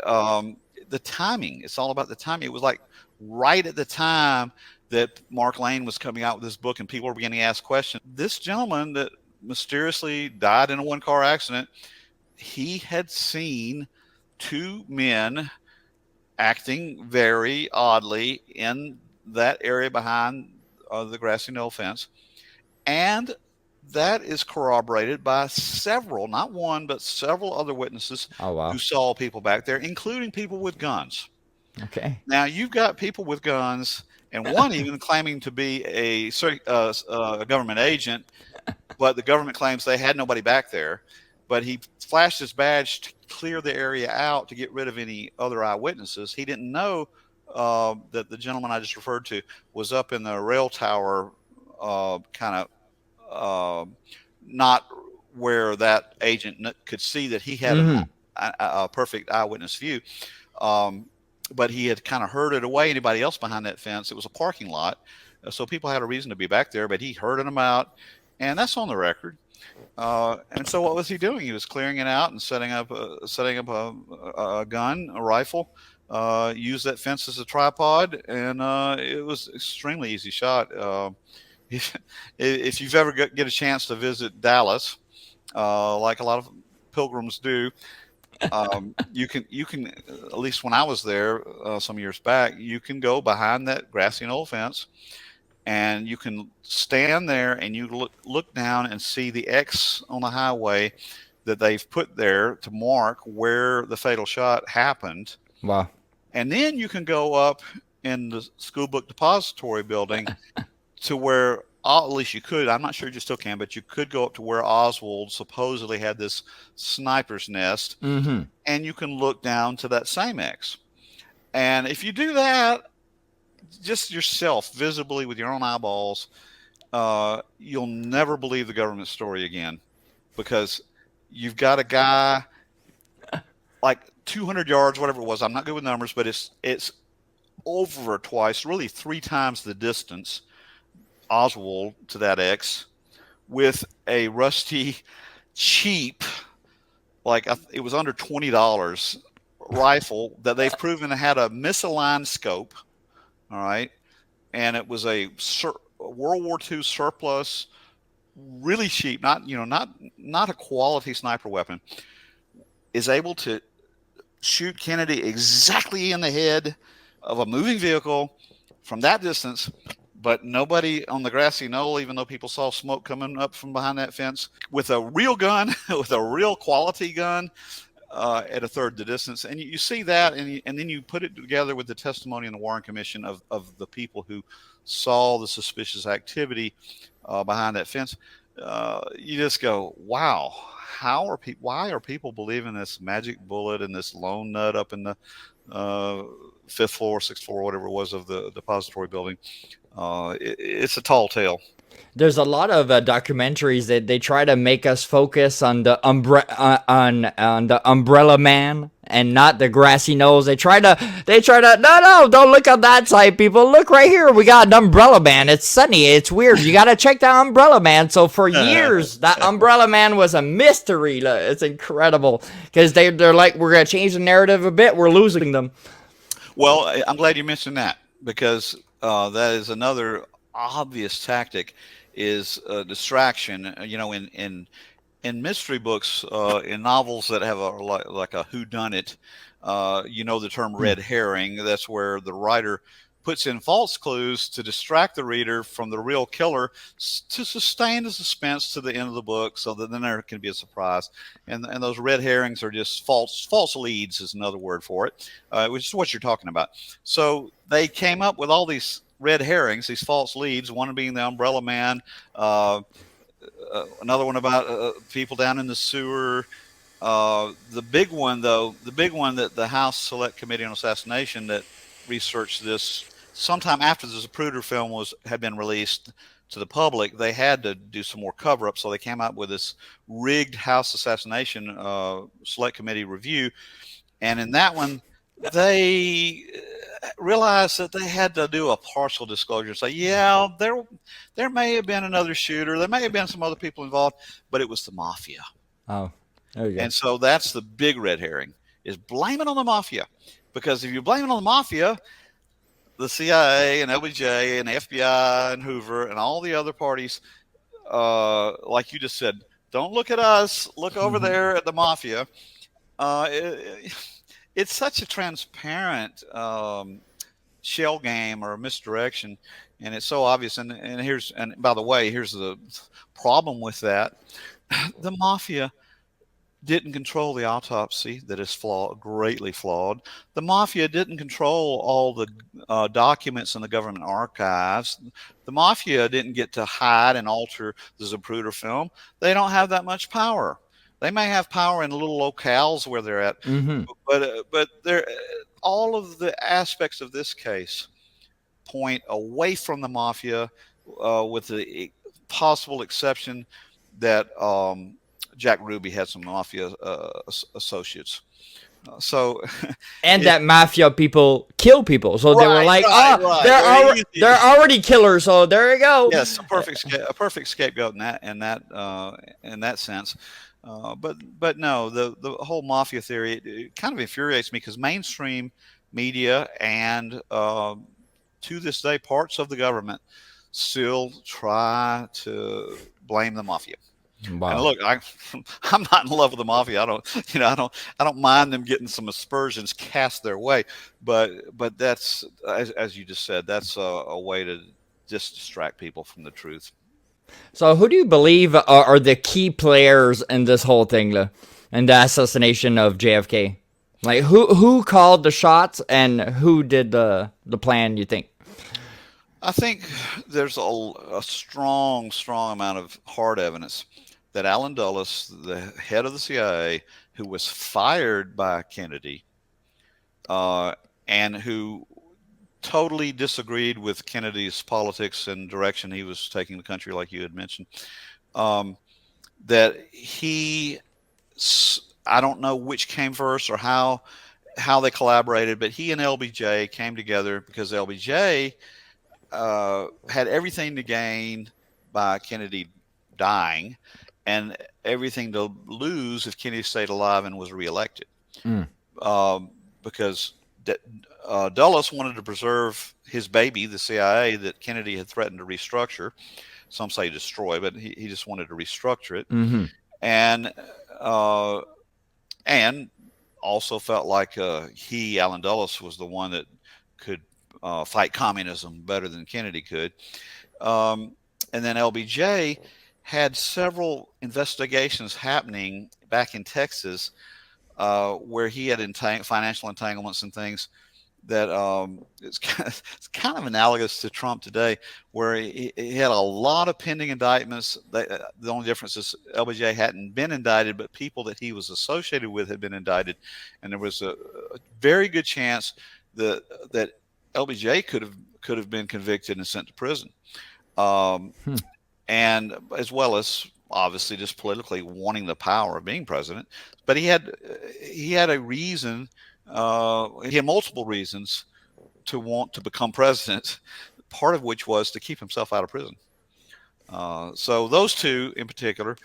[SPEAKER 1] the timing. It's all about the timing. It was like right at the time that Mark Lane was coming out with this book and people were beginning to ask questions. This gentleman that mysteriously died in a one-car accident, he had seen two men acting very oddly in that area behind the grassy knoll fence. And that is corroborated by several, not one, but several other witnesses who saw people back there, including people with guns.
[SPEAKER 2] Okay.
[SPEAKER 1] Now, you've got people with guns, and one even claiming to be a government agent, but the government claims they had nobody back there. But he flashed his badge to clear the area out to get rid of any other eyewitnesses. He didn't know that the gentleman I just referred to was up in the rail tower, kind of not where that agent could see that he had a perfect eyewitness view. But he had kind of herded away anybody else behind that fence. It was a parking lot, so people had a reason to be back there, but he herded them out, and that's on the record. And so what was he doing? He was clearing it out and setting up a gun, a rifle, used that fence as a tripod, and it was extremely easy shot. If you've ever get a chance to visit Dallas, like a lot of pilgrims do, you can at least when I was there some years back, you can go behind that grassy knoll fence and you can stand there and you look down and see the X on the highway that they've put there to mark where the fatal shot happened.
[SPEAKER 2] Wow.
[SPEAKER 1] And then you can go up in the school book depository building to where, at least you could, I'm not sure you still can, but you could go up to where Oswald supposedly had this sniper's nest,
[SPEAKER 2] Mm-hmm.
[SPEAKER 1] and you can look down to that same X. And if you do that just yourself, visibly with your own eyeballs, you'll never believe the government story again, because you've got a guy like 200 yards, whatever it was. I'm not good with numbers, but it's over twice, really three times the distance, Oswald to that X, with a rusty, cheap, like it was under $20 rifle that they've proven had a misaligned scope. All right, and it was a World War II surplus, really cheap, not a quality sniper weapon. Is able to shoot Kennedy exactly in the head of a moving vehicle from that distance, but nobody on the grassy knoll, even though people saw smoke coming up from behind that fence, with a real gun, with a real quality gun, at a third the distance. And you see that, and then you put it together with the testimony in the Warren Commission of the people who saw the suspicious activity behind that fence. You just go, wow. Why are people believing this magic bullet and this lone nut up in the fifth floor, sixth floor, whatever it was of the depository building? It's a tall tale.
[SPEAKER 2] There's a lot of documentaries that they try to make us focus on the on the umbrella man and not the grassy knolls. They try to no, don't look on that side, people. Look right here. We got an umbrella man. It's sunny. It's weird. You got to check that umbrella man. So for years, that umbrella man was a mystery. It's incredible because they're like, we're gonna change the narrative a bit. We're losing them.
[SPEAKER 1] Well, I'm glad you mentioned that, because that is another obvious tactic, is distraction. In mystery books, in novels that have like a whodunit, the term red herring. That's where the writer puts in false clues to distract the reader from the real killer, to sustain the suspense to the end of the book, so that then there can be a surprise. And those red herrings are just false leads, is another word for it, which is what you're talking about. So they came up with all these red herrings, these false leads, one being the umbrella man, another one about people down in the sewer. The big one that the House Select Committee on Assassination that researched this sometime after the Zapruder film had been released to the public, they had to do some more cover up, so they came out with this rigged House Assassination Select Committee review, and in that one they realized that they had to do a partial disclosure and say, yeah, there may have been another shooter, there may have been some other people involved, but it was the mafia.
[SPEAKER 2] Oh, there you go.
[SPEAKER 1] And so that's the big red herring, is blame it on the mafia. Because if you blame it on the mafia, the CIA and LBJ and the FBI and Hoover and all the other parties, like you just said, don't look at us, look over there at the mafia. It's such a transparent shell game or misdirection, and it's so obvious. And by the way, here's the problem with that: the mafia didn't control the autopsy, that is greatly flawed. The mafia didn't control all the documents in the government archives. The mafia didn't get to hide and alter the Zapruder film. They don't have that much power. They may have power in little locales where they're at, but they're, all of the aspects of this case point away from the mafia, with the possible exception that Jack Ruby had some mafia associates.
[SPEAKER 2] And that mafia people kill people, so they were like, they're already killers, so there you go.
[SPEAKER 1] Yes, a perfect scapegoat in that sense. But no, the whole mafia theory, it kind of infuriates me, because mainstream media and to this day parts of the government still try to blame the mafia. Wow. And look, I'm not in love with the mafia. I don't mind them getting some aspersions cast their way, but that's, as you just said, that's a way to just distract people from the truth.
[SPEAKER 2] So, who do you believe are the key players in this whole thing, in the assassination of JFK? Like, who called the shots and who did the plan? You think?
[SPEAKER 1] I think there's a strong, strong amount of hard evidence that Allen Dulles, the head of the CIA, who was fired by Kennedy, uh, and who totally disagreed with Kennedy's politics and direction he was taking the country, like you had mentioned, um, that he, I don't know which came first or how they collaborated, but he and LBJ came together because LBJ had everything to gain by Kennedy dying, and everything to lose if Kennedy stayed alive and was reelected.
[SPEAKER 2] Mm.
[SPEAKER 1] Because Dulles wanted to preserve his baby, the CIA, that Kennedy had threatened to restructure. Some say destroy, but he just wanted to restructure it,
[SPEAKER 2] Mm-hmm.
[SPEAKER 1] and uh, and also felt like Allen Dulles, was the one that could fight communism better than Kennedy could. Um, and then LBJ had several investigations happening back in Texas where he had financial entanglements and things that it's kind of analogous to Trump today, where he had a lot of pending indictments. The only difference is LBJ hadn't been indicted, but people that he was associated with had been indicted, and there was a very good chance that LBJ could have been convicted and sent to prison, um,
[SPEAKER 2] Hmm.
[SPEAKER 1] and as well as obviously just politically wanting the power of being president. But he had a reason. He had multiple reasons to want to become president. Part of which was to keep himself out of prison. So those two in particular.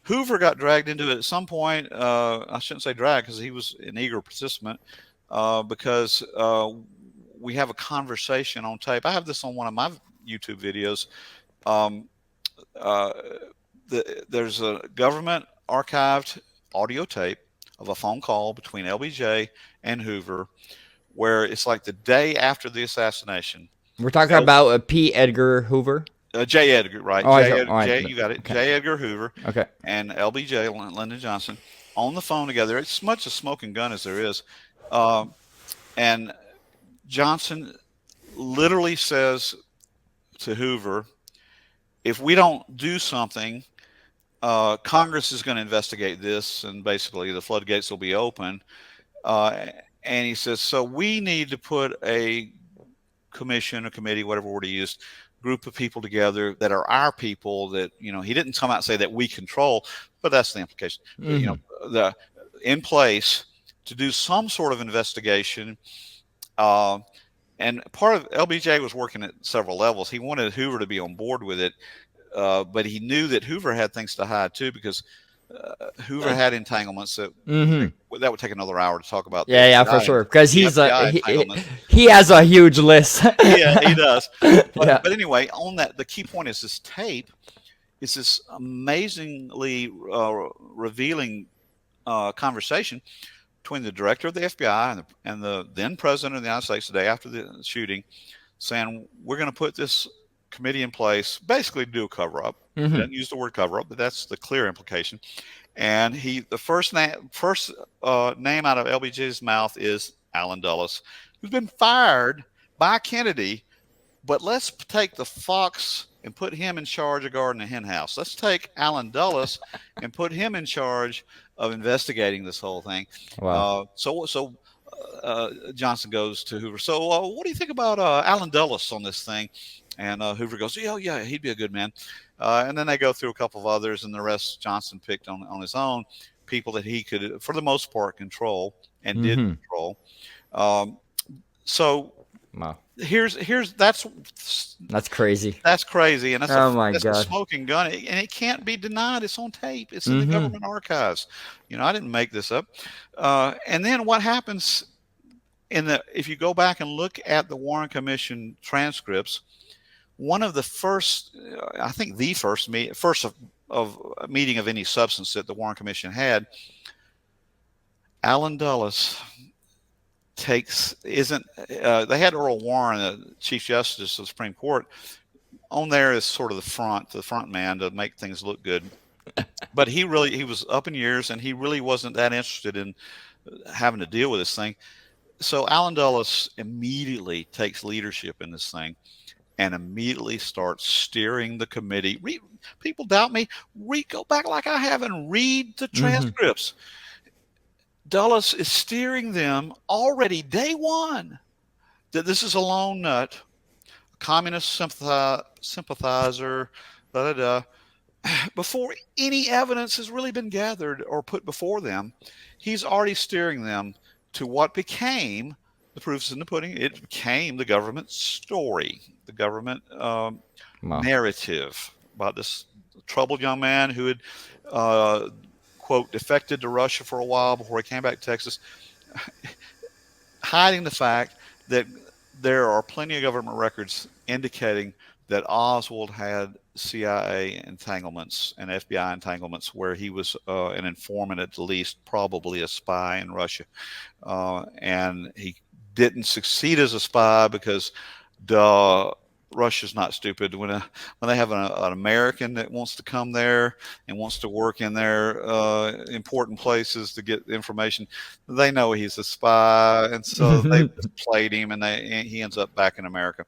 [SPEAKER 1] Hoover got dragged into it at some point. I shouldn't say dragged because he was an eager participant. Because we have a conversation on tape. I have this on one of my YouTube videos. Um, uh, there's a government archived audio tape of a phone call between LBJ and Hoover, where it's like the day after the assassination.
[SPEAKER 2] We're talking
[SPEAKER 1] L,
[SPEAKER 2] about P. Edgar Hoover.
[SPEAKER 1] J. Edgar, right?
[SPEAKER 2] Oh, I said, all right.
[SPEAKER 1] J. You got it.
[SPEAKER 2] Okay.
[SPEAKER 1] J. Edgar Hoover
[SPEAKER 2] Okay.
[SPEAKER 1] and LBJ, Lyndon Johnson, on the phone together. It's as much a smoking gun as there is. Um, and Johnson literally says to Hoover, if we don't do something, Congress is going to investigate this, and basically the floodgates will be open. And he says, so we need to put a commission, a committee, whatever word he used, group of people together that are our people. That he didn't come out and say that we control, but that's the implication.
[SPEAKER 2] Mm-hmm.
[SPEAKER 1] The in place to do some sort of investigation. And part of LBJ was working at several levels. He wanted Hoover to be on board with it, but he knew that Hoover had things to hide too, because Hoover had entanglements that would take another hour to talk about.
[SPEAKER 2] Yeah, for sure. Because
[SPEAKER 1] The
[SPEAKER 2] he's
[SPEAKER 1] FBI
[SPEAKER 2] he has a huge list.
[SPEAKER 1] Yeah, he does.
[SPEAKER 2] Yeah.
[SPEAKER 1] But anyway, on that, the key point is this tape is this amazingly revealing conversation between the director of the FBI and the then president of the United States the day after the shooting, saying, we're going to put this committee in place, basically to do a cover up. He doesn't use the word cover up, but that's the clear implication. And the first name out of LBJ's mouth is Allen Dulles, who's been fired by Kennedy. But let's take the fox and put him in charge of guarding the hen house. Let's take Allen Dulles and put him in charge of investigating this whole thing.
[SPEAKER 2] Wow.
[SPEAKER 1] So Johnson goes to Hoover. So what do you think about Allen Dulles on this thing? And Hoover goes, yeah, he'd be a good man. And then they go through a couple of others, and the rest Johnson picked on his own, people that he could, for the most part, control and did control. So
[SPEAKER 2] wow.
[SPEAKER 1] That's
[SPEAKER 2] crazy.
[SPEAKER 1] That's crazy, and that's
[SPEAKER 2] God.
[SPEAKER 1] a smoking gun, and it can't be denied. It's on tape. It's in the government archives. I didn't make this up. And then what happens if you go back and look at the Warren Commission transcripts, one of the first, I think the first of meeting of any substance that the Warren Commission had, Allen Dulles they had Earl Warren, the Chief Justice of the Supreme Court, on there as sort of the front man to make things look good. But he was up in years, and he really wasn't that interested in having to deal with this thing. So Alan Dulles immediately takes leadership in this thing and immediately starts steering the committee. People doubt me. Go back like I have and read the transcripts. Dulles is steering them already day one that this is a lone nut, a communist sympathizer, da da da. Before any evidence has really been gathered or put before them, he's already steering them to what became the proofs in the pudding. It became the government story, the government narrative about this troubled young man who had, quote, defected to Russia for a while before he came back to Texas, hiding the fact that there are plenty of government records indicating that Oswald had CIA entanglements and FBI entanglements where he was an informant, at least, probably a spy in Russia. And he didn't succeed as a spy because Russia's not stupid. When they have an American that wants to come there and wants to work in their important places to get information, they know he's a spy, and so they just played him, and he ends up back in America.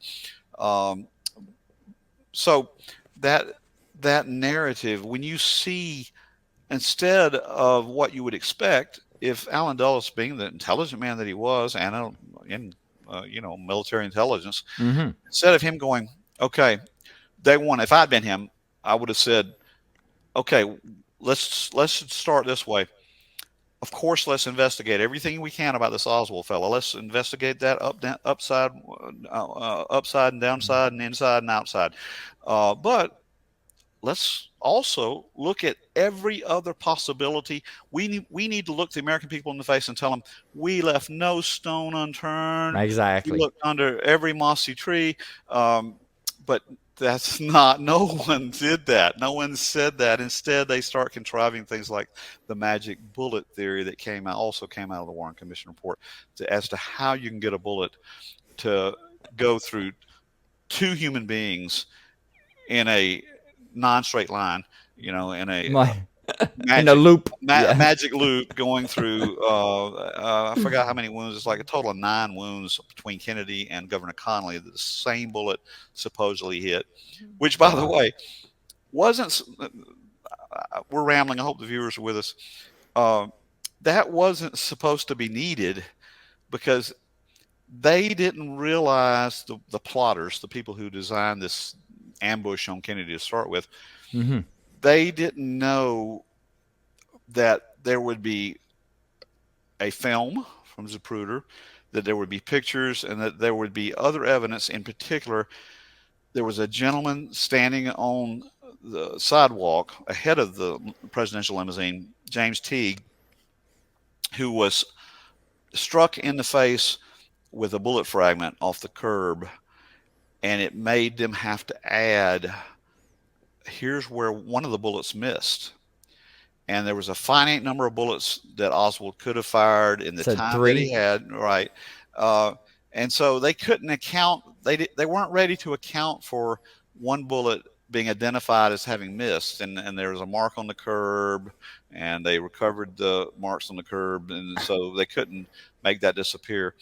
[SPEAKER 1] So that narrative, when you see, instead of what you would expect, if Alan Dulles, being the intelligent man that he was, and in military intelligence, instead of him going, okay, day one, if I'd been him, I would have said, okay, let's start this way. Of course, let's investigate everything we can about this Oswald fellow. Let's investigate that upside and downside and inside and outside. But let's also look at every other possibility. We need to look the American people in the face and tell them we left no stone unturned.
[SPEAKER 2] Exactly.
[SPEAKER 1] We looked under every mossy tree. But that's not, no one did that. No one said that. Instead, they start contriving things like the magic bullet theory that also came out of the Warren Commission report as to how you can get a bullet to go through two human beings in a non-straight line, in a
[SPEAKER 2] in a loop,
[SPEAKER 1] magic loop going through. I forgot how many wounds. It's like a total of 9 wounds between Kennedy and Governor Connally that the same bullet supposedly hit. Which, by the way, wasn't. We're rambling. I hope the viewers are with us. That wasn't supposed to be needed because they didn't realize, the plotters, the people who designed this ambush on Kennedy to start with, they didn't know that there would be a film from Zapruder, that there would be pictures, and that there would be other evidence. In particular, there was a gentleman standing on the sidewalk ahead of the presidential limousine, James Teague, who was struck in the face with a bullet fragment off the curb, and it made them have to add, here's where one of the bullets missed. And there was a finite number of bullets that Oswald could have fired in the time 3 that he had, right? And so they couldn't account. They weren't ready to account for one bullet being identified as having missed, and there was a mark on the curb, and they recovered the marks on the curb, and so they couldn't make that disappear.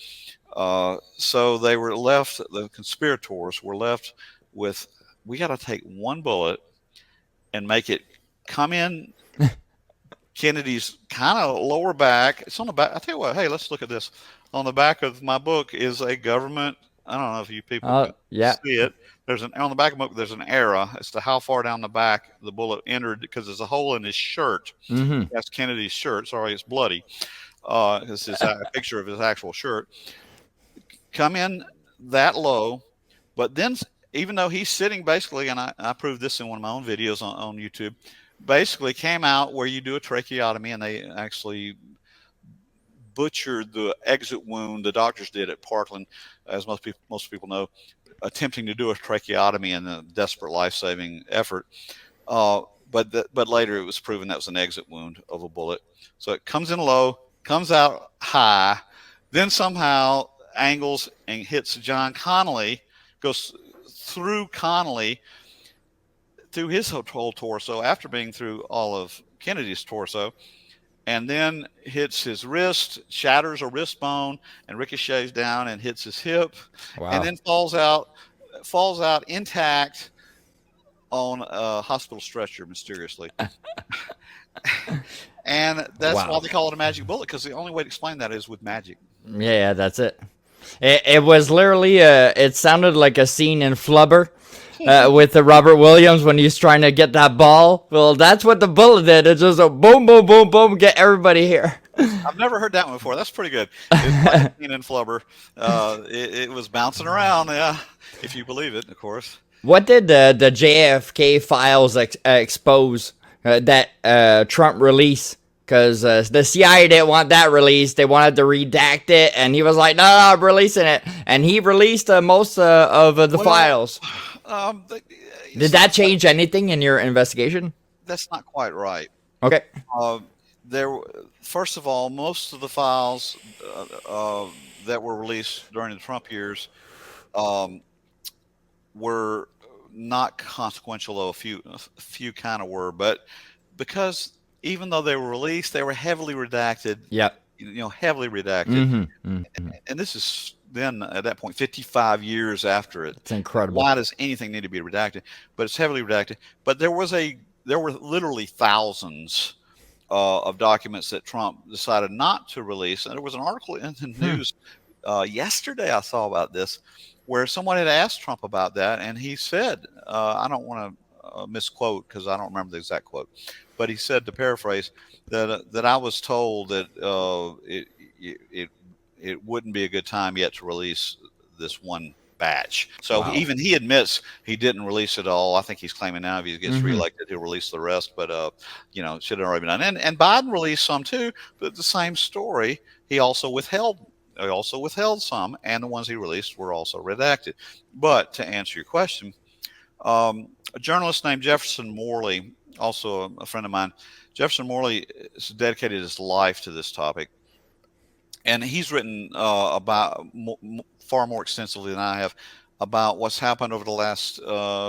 [SPEAKER 1] So they were left. The conspirators were left with, we got to take one bullet and make it come in Kennedy's kind of lower back. It's on the back. I tell you what, hey, let's look at this. On the back of my book is a government. I don't know if you people can see it. On the back of the book, there's an arrow as to how far down the back the bullet entered, because there's a hole in his shirt. That's Kennedy's shirt. Sorry, it's bloody. This is a picture of his actual shirt. Come in that low, but then, even though he's sitting basically, and I proved this in one of my own videos on YouTube, basically came out where you do a tracheotomy, and they actually butchered the exit wound the doctors did at Parkland, as most people know, attempting to do a tracheotomy in a desperate life-saving effort. But later it was proven that was an exit wound of a bullet. So it comes in low, comes out high, then somehow angles and hits John Connally, goes through Connolly, through his whole torso, after being through all of Kennedy's torso, and then hits his wrist, shatters a wrist bone, and ricochets down and hits his hip, and
[SPEAKER 2] Wow.
[SPEAKER 1] then falls out intact on a hospital stretcher mysteriously. And that's why
[SPEAKER 2] Wow.
[SPEAKER 1] they call it a magic bullet, because the only way to explain that is with magic.
[SPEAKER 2] Yeah, that's it. It was literally it sounded like a scene in Flubber with the Robert Williams when he's trying to get that ball. Well, that's what the bullet did. It just a boom, boom, boom, boom, get everybody here.
[SPEAKER 1] I've never heard that one before. That's pretty good. It's like a scene in Flubber. It was bouncing around, yeah, if you believe it, of course.
[SPEAKER 2] What did the JFK files expose that Trump released? Because the CIA didn't want that released. They wanted to redact it, and he was like, "No, I'm releasing it." And he released most of the
[SPEAKER 1] Well,
[SPEAKER 2] files.
[SPEAKER 1] um, th-
[SPEAKER 2] Did
[SPEAKER 1] it's
[SPEAKER 2] that
[SPEAKER 1] not quite,
[SPEAKER 2] change anything in your investigation?
[SPEAKER 1] that's not quite right.
[SPEAKER 2] Okay.
[SPEAKER 1] Uh, there, first of all, most of the files that were released during the Trump years um, were not consequential, though a few kind of were, but because even though they were released, they were heavily redacted.
[SPEAKER 2] Yep.
[SPEAKER 1] Heavily redacted, and this is then at that point 55 years after it.
[SPEAKER 2] It's incredible.
[SPEAKER 1] Why does anything need to be redacted? But it's heavily redacted. But there were literally thousands of documents that Trump decided not to release. And there was an article in the news yesterday I saw about this, where someone had asked Trump about that, and he said, I don't want to misquote because I don't remember the exact quote, but he said, to paraphrase, that I was told that it it wouldn't be a good time yet to release this one batch. So
[SPEAKER 2] Wow.
[SPEAKER 1] even he admits he didn't release it all. I think he's claiming now if he gets reelected, he'll release the rest. But it should have already been done. And Biden released some too, but the same story. He also withheld some, and the ones he released were also redacted. But to answer your question, a journalist named Jefferson Morley, also a friend of mine, Jefferson Morley has dedicated his life to this topic, and he's written about far more extensively than I have about what's happened over the last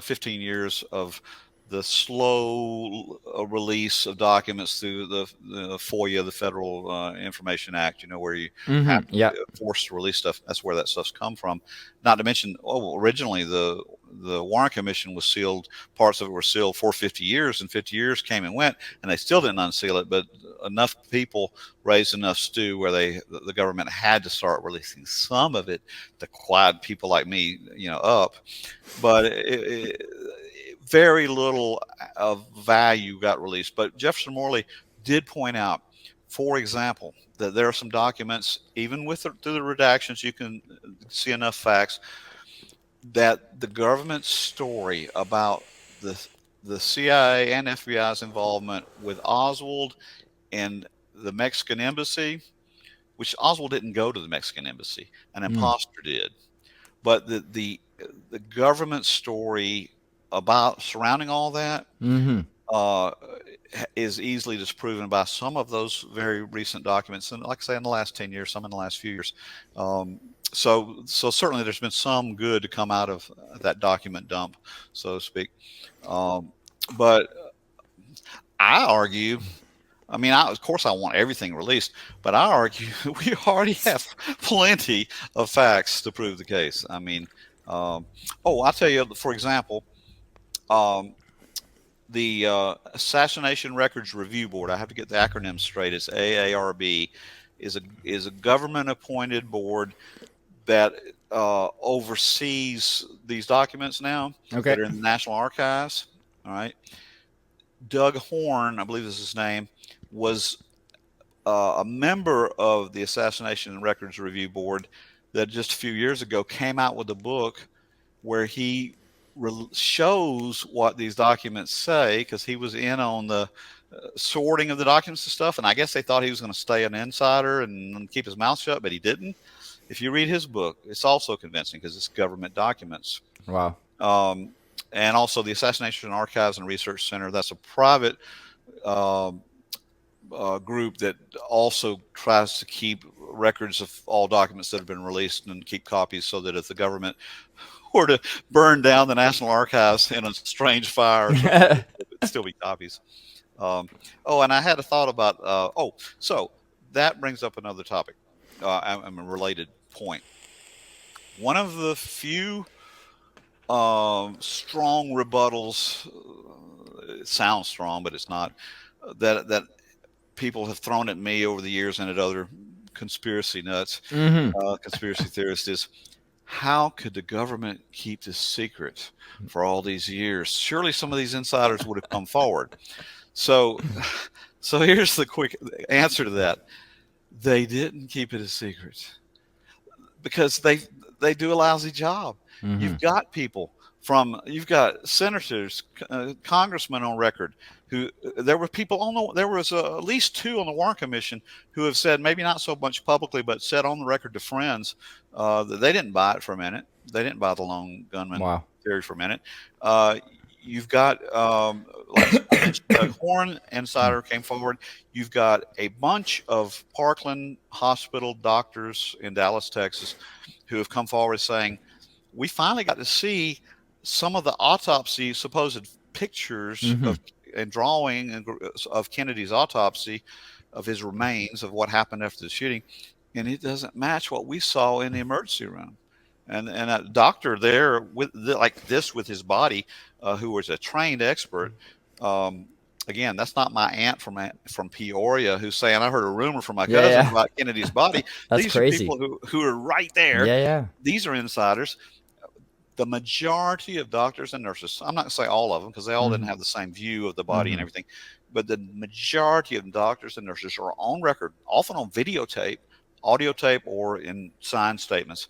[SPEAKER 1] 15 years of the slow release of documents through the FOIA, the Federal Information Act. Where you have to
[SPEAKER 2] Yep.
[SPEAKER 1] forced to release stuff. That's where that stuff's come from. Not to mention, originally the Warren Commission was sealed. Parts of it were sealed for 50 years, and 50 years came and went, and they still didn't unseal it. But enough people raised enough stew where the government had to start releasing some of it to quiet people like me, up. But very little of value got released. But Jefferson Morley did point out, for example, that there are some documents, even through the redactions, you can see enough facts that the government's story about the CIA and FBI's involvement with Oswald and the Mexican embassy, which Oswald didn't go to the Mexican embassy, an imposter did, but the government story about surrounding all that uh, is easily disproven by some of those very recent documents, and like I say, in the last 10 years, some in the last few years. So certainly there's been some good to come out of that document dump, so to speak. But I argue, I mean, of course, I want everything released, but I argue we already have plenty of facts to prove the case. I mean, I'll tell you, for example, um, the Assassination Records Review Board. I have to get the acronym straight. It's AARB. Is a government appointed board that oversees these documents now
[SPEAKER 2] Okay.
[SPEAKER 1] that are in the National Archives. All right. Doug Horn, I believe is his name, was a member of the Assassination Records Review Board that just a few years ago came out with a book where he shows what these documents say, because he was in on the sorting of the documents and stuff. And I guess they thought he was going to stay an insider and keep his mouth shut, but he didn't. If you read his book, it's also convincing because it's government documents.
[SPEAKER 2] Wow.
[SPEAKER 1] And also the Assassination Archives and Research Center. That's a private group that also tries to keep records of all documents that have been released and keep copies, so that if the government or to burn down the National Archives in a strange fire or something. It'd still be copies. Um, oh, and I had a thought about. So that brings up another topic. A related point. One of the few strong rebuttals. It sounds strong, but it's not. That people have thrown at me over the years and at other conspiracy nuts,
[SPEAKER 2] Mm-hmm.
[SPEAKER 1] conspiracy theorists is, how could the government keep this secret for all these years? Surely some of these insiders would have come forward. So, so here's the quick answer to that: they didn't keep it a secret because they do a lousy job.
[SPEAKER 2] Mm-hmm.
[SPEAKER 1] You've got senators, congressmen on record who there were people on the there was at least two on the Warren Commission who have said, maybe not so much publicly, but said on the record to friends, that they didn't buy it for a minute. They didn't buy the lone gunman
[SPEAKER 2] Wow.
[SPEAKER 1] theory for a minute. Uh, you've got, like I mentioned, the Horn insider came forward. You've got a bunch of Parkland Hospital doctors in Dallas, Texas, who have come forward saying, we finally got to see some of the autopsy supposed pictures
[SPEAKER 2] Mm-hmm.
[SPEAKER 1] of and drawing of Kennedy's autopsy of his remains, of what happened after the shooting, and it doesn't match what we saw in the emergency room. And a doctor there like this with his body, who was a trained expert. Um, Again, that's not my aunt from Peoria who's saying, I heard a rumor from my
[SPEAKER 2] Yeah,
[SPEAKER 1] cousin
[SPEAKER 2] yeah.
[SPEAKER 1] about Kennedy's body.
[SPEAKER 2] That's
[SPEAKER 1] These are
[SPEAKER 2] crazy.
[SPEAKER 1] people who are right there.
[SPEAKER 2] Yeah, yeah.
[SPEAKER 1] These are insiders. The majority of doctors and nurses, I'm not going to say all of them because they all didn't
[SPEAKER 2] Mm-hmm.
[SPEAKER 1] have the same view of the body and
[SPEAKER 2] Mm-hmm.
[SPEAKER 1] everything, but the majority of doctors and nurses are on record, often on videotape, audio tape, or in signed statements,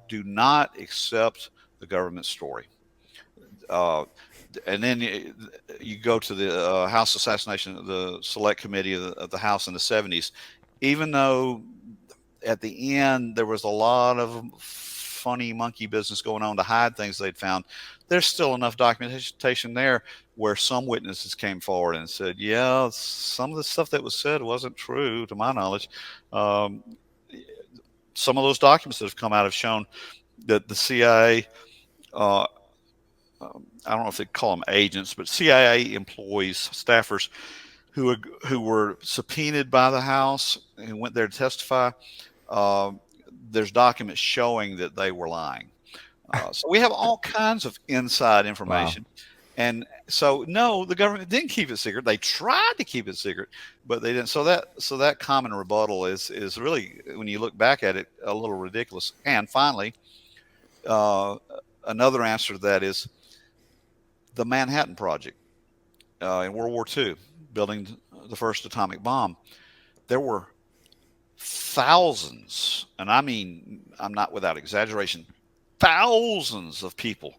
[SPEAKER 1] do not accept the government story. Uh, and then you go to the House Assassination, the Select Committee of the House in the 70s, even though at the end there was a lot of funny monkey business going on to hide things they'd found, there's still enough documentation there where some witnesses came forward and said, yeah, some of the stuff that was said wasn't true to my knowledge. um, some of those documents that have come out have shown that the CIA, uh, I don't know if they call them agents, but CIA employees, staffers who were subpoenaed by the House and went there to testify, uh, there's documents showing that they were lying. So we have all kinds of inside
[SPEAKER 2] Wow.
[SPEAKER 1] information. And so, no, the government didn't keep it secret. They tried to keep it secret, but they didn't. So that common rebuttal is really, when you look back at it, a little ridiculous. And finally, uh, another answer to that is the Manhattan Project in World War II, building the first atomic bomb. There were thousands, and I mean, I'm not without exaggeration, thousands of people,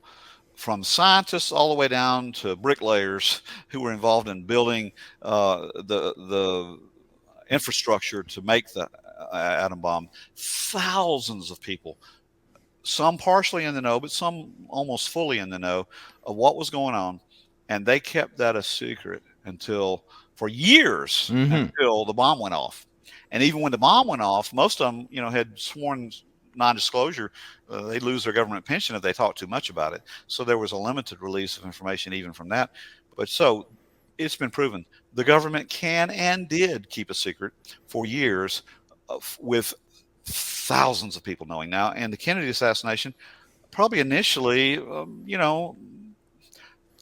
[SPEAKER 1] from scientists all the way down to bricklayers, who were involved in building the infrastructure to make the atom bomb. Thousands of people, some partially in the know, but some almost fully in the know of what was going on, and they kept that a secret until for years
[SPEAKER 2] Mm-hmm.
[SPEAKER 1] until the bomb went off. And even when the bomb went off, most of them, had sworn non-disclosure. They'd lose their government pension if they talked too much about it. So there was a limited release of information even from that. But so it's been proven the government can and did keep a secret for years, with thousands of people knowing now. And the Kennedy assassination, probably initially,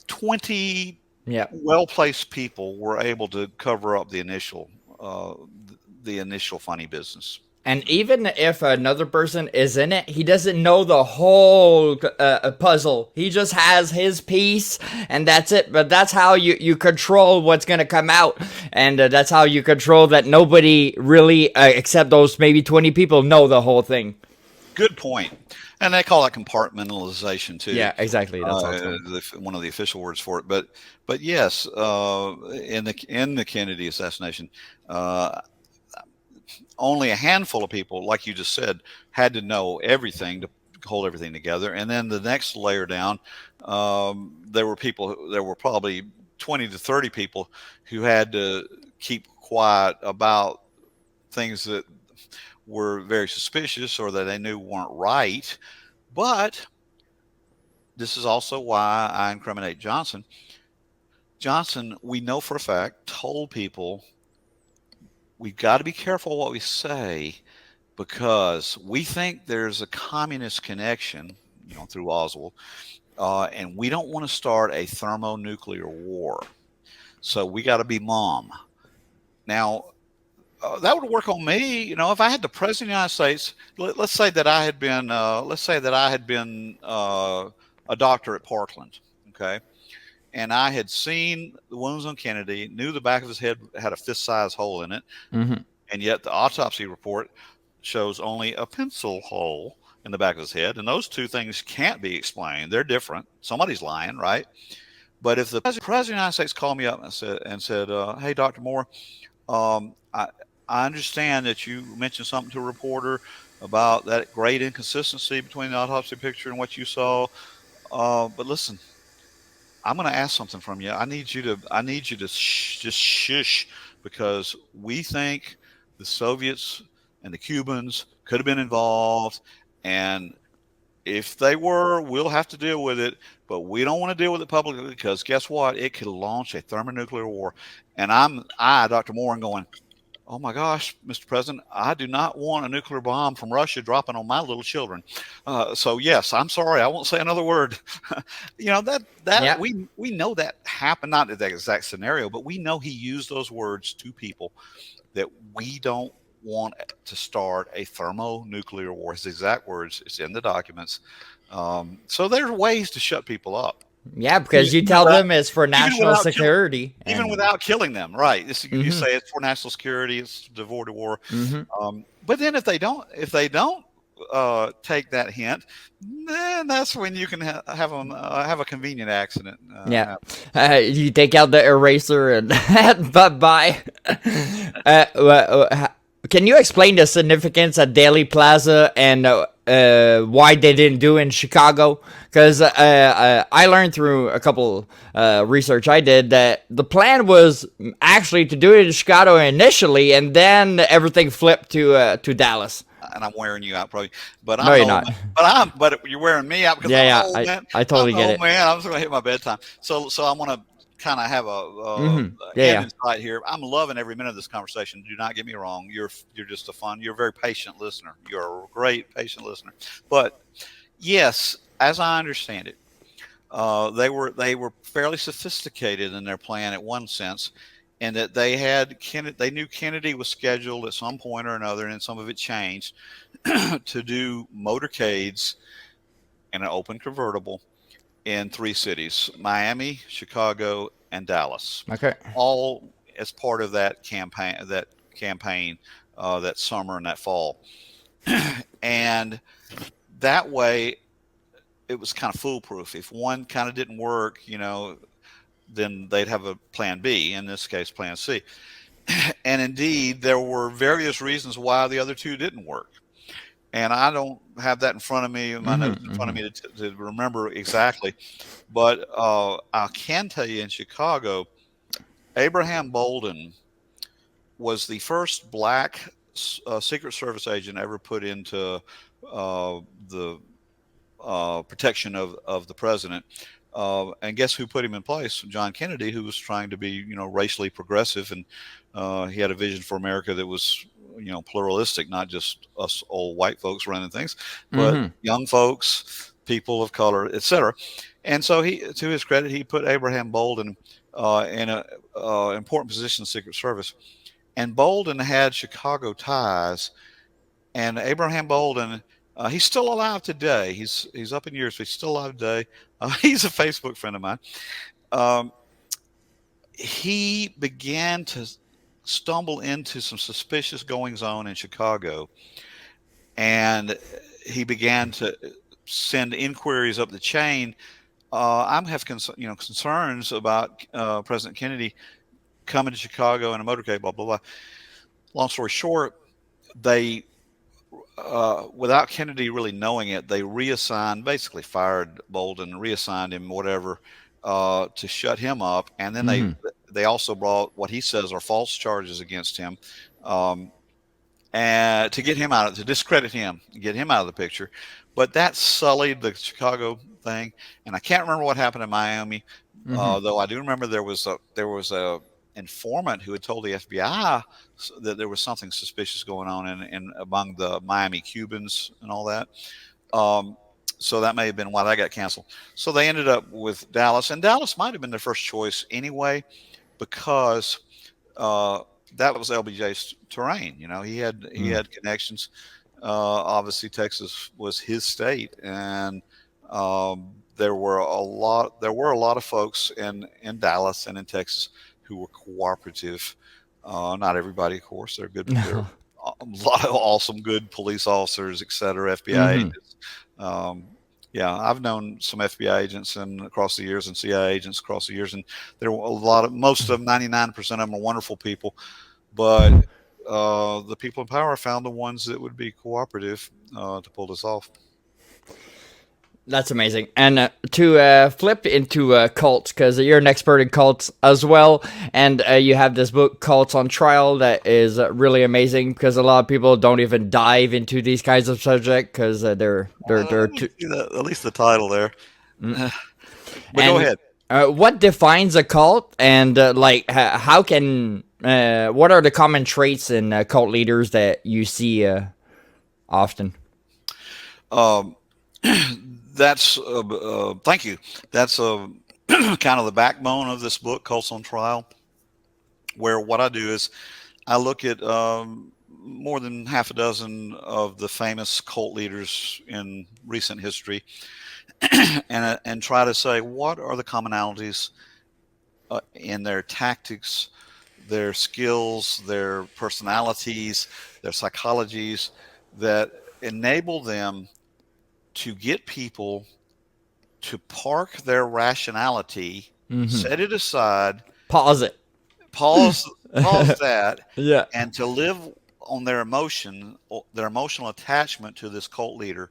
[SPEAKER 1] 20
[SPEAKER 2] Yeah.
[SPEAKER 1] well-placed people were able to cover up uh, the initial funny business.
[SPEAKER 2] And even if another person is in it, he doesn't know the whole puzzle. He just has his piece, and that's it. But that's how you control what's going to come out. And that's how you control that nobody really, except those maybe 20 people, know the whole thing.
[SPEAKER 1] Good point. And they call that compartmentalization too.
[SPEAKER 2] Yeah, exactly. That's how it's called.
[SPEAKER 1] One of the official words for it. But yes, in the Kennedy assassination, uh, only a handful of people, like you just said, had to know everything to hold everything together. And then the next layer down, there were probably 20 to 30 people who had to keep quiet about things that were very suspicious or that they knew weren't right. But This is also why I incriminate Johnson. Johnson, we know for a fact, told people we've got to be careful what we say because we think there's a communist connection, through Oswald, and we don't want to start a thermonuclear war. So we got to be mum. Now, that would work on me. If I had the president of the United States, let's say that I had been, a doctor at Parkland, okay, and I had seen the wounds on Kennedy, knew the back of his head had a fist-sized hole in it,
[SPEAKER 2] Mm-hmm.
[SPEAKER 1] and yet the autopsy report shows only a pencil hole in the back of his head, and those two things can't be explained. They're different. Somebody's lying, right? But if the president of the United States called me up and said, "Hey, Dr. Moore, um, I, I understand that you mentioned something to a reporter about that great inconsistency between the autopsy picture and what you saw. But listen, I'm going to ask something from you. I need you to just shush because we think the Soviets and the Cubans could have been involved, and if they were, we'll have to deal with it, but we don't want to deal with it publicly because guess what? It could launch a thermonuclear war." And Dr. Moore, going, "Oh my gosh, Mr. President, I do not want a nuclear bomb from Russia dropping on my little children. So yes, I'm sorry, I won't say another word." That
[SPEAKER 2] Yeah.
[SPEAKER 1] we know that happened, not in that exact scenario, but we know he used those words to people that we don't want to start a thermonuclear war. His exact words. It's in the documents. So there's ways to shut people up,
[SPEAKER 2] Yeah, because
[SPEAKER 1] even,
[SPEAKER 2] you
[SPEAKER 1] even
[SPEAKER 2] tell
[SPEAKER 1] without
[SPEAKER 2] them it's for
[SPEAKER 1] even
[SPEAKER 2] national
[SPEAKER 1] without killing
[SPEAKER 2] security,
[SPEAKER 1] even
[SPEAKER 2] and
[SPEAKER 1] without killing them, right? You
[SPEAKER 2] mm-hmm.
[SPEAKER 1] say it's for national security, it's devoid of war.
[SPEAKER 2] Mm-hmm.
[SPEAKER 1] But then if they don't take that hint, then that's when you can have them have a convenient accident.
[SPEAKER 2] Yeah. You take out the eraser and bye bye. Can you explain the significance at Daily Plaza and why they didn't do in Chicago? Because I learned through a couple research I did that the plan was actually to do it in Chicago initially, and then everything flipped to Dallas.
[SPEAKER 1] And I'm wearing you out probably, but
[SPEAKER 2] No,
[SPEAKER 1] I'm the
[SPEAKER 2] you're
[SPEAKER 1] old
[SPEAKER 2] not.
[SPEAKER 1] man. But you're wearing me out because
[SPEAKER 2] Yeah,
[SPEAKER 1] I'm the
[SPEAKER 2] yeah,
[SPEAKER 1] old man.
[SPEAKER 2] I
[SPEAKER 1] I'm
[SPEAKER 2] totally
[SPEAKER 1] the
[SPEAKER 2] get
[SPEAKER 1] old
[SPEAKER 2] it.
[SPEAKER 1] man. I'm just gonna hit my bedtime. So I want to kind of have a
[SPEAKER 2] Mm-hmm. Yeah,
[SPEAKER 1] end
[SPEAKER 2] yeah.
[SPEAKER 1] in sight here. I'm loving every minute of this conversation. Do not get me wrong. You're just you're a very patient listener. You're a great patient listener. But yes, as I understand it, they were fairly sophisticated in their plan at one sense, and that they knew Kennedy was scheduled at some point or another, and some of it changed to do motorcades in an open convertible in three cities: Miami, Chicago, and Dallas,
[SPEAKER 2] Okay.
[SPEAKER 1] all as part of that campaign that summer and that fall. And that way, it was kind of foolproof. If one kind of didn't work, then they'd have a plan B, in this case, plan C. And indeed, there were various reasons why the other two didn't work. And I don't have that in front of me, my
[SPEAKER 2] Mm-hmm.
[SPEAKER 1] notes in front
[SPEAKER 2] Mm-hmm.
[SPEAKER 1] of me to remember exactly. But I can tell you in Chicago, Abraham Bolden was the first black Secret Service agent ever put into the protection of the president. And guess who put him in place? John Kennedy, who was trying to be, racially progressive, and he had a vision for America that was, pluralistic, not just us old white folks running things, but
[SPEAKER 2] Mm-hmm.
[SPEAKER 1] young folks, people of color, etc. And so to his credit, he put Abraham Bolden in a important position in the Secret Service. And Bolden had Chicago ties, and Abraham Bolden, he's still alive today. He's up in years, but he's still alive today. He's a Facebook friend of mine. Um, he began to stumble into some suspicious goings on in Chicago, and he began to send inquiries up the chain. I'm have concerns about President Kennedy coming to Chicago in a motorcade. Blah blah blah. Long story short, they without Kennedy really knowing it, they basically fired Bolden, reassigned him, whatever, to shut him up. And then they
[SPEAKER 2] Mm-hmm.
[SPEAKER 1] they also brought what he says are false charges against him, um, and to get him to discredit him, get him out of the picture. but that sullied the Chicago thing, and I can't remember what happened in Miami.
[SPEAKER 2] Mm-hmm.
[SPEAKER 1] Though I do remember there was a informant who had told the FBI that there was something suspicious going on in among the Miami Cubans and all that. Um, so that may have been why that got canceled. So they ended up with Dallas, and Dallas might have been their first choice anyway, because uh, that was LBJ's terrain. He had connections. Obviously, Texas was his state, and there were a lot of folks in Dallas and in Texas who were cooperative. Not everybody, of course. There are a lot of awesome, good police officers, et cetera, FBI
[SPEAKER 2] Mm-hmm.
[SPEAKER 1] agents. Um, yeah, I've known some FBI agents and across the years, and CIA agents across the years, and there were most of them, 99% of them, are wonderful people, but the people in power found the ones that would be cooperative to pull this off.
[SPEAKER 2] That's amazing. And to flip into cults, because you're an expert in cults as well, and you have this book, Cults on Trial, that is really amazing because a lot of people don't even dive into these kinds of subjects because they're
[SPEAKER 1] Let me
[SPEAKER 2] too.
[SPEAKER 1] see that, at least the title there.
[SPEAKER 2] Mm.
[SPEAKER 1] But go
[SPEAKER 2] And
[SPEAKER 1] ahead.
[SPEAKER 2] what defines a cult, and how can what are the common traits in cult leaders that you see often?
[SPEAKER 1] Um, that's thank you. That's kind of the backbone of this book, Cults on Trial, where what I do is I look at more than half a dozen of the famous cult leaders in recent history, and try to say what are the commonalities in their tactics, their skills, their personalities, their psychologies that enable them to get people to park their rationality,
[SPEAKER 2] Mm-hmm.
[SPEAKER 1] set it aside,
[SPEAKER 2] Pause it.
[SPEAKER 1] pause pause that,
[SPEAKER 2] Yeah.
[SPEAKER 1] and to live on their emotional attachment to this cult leader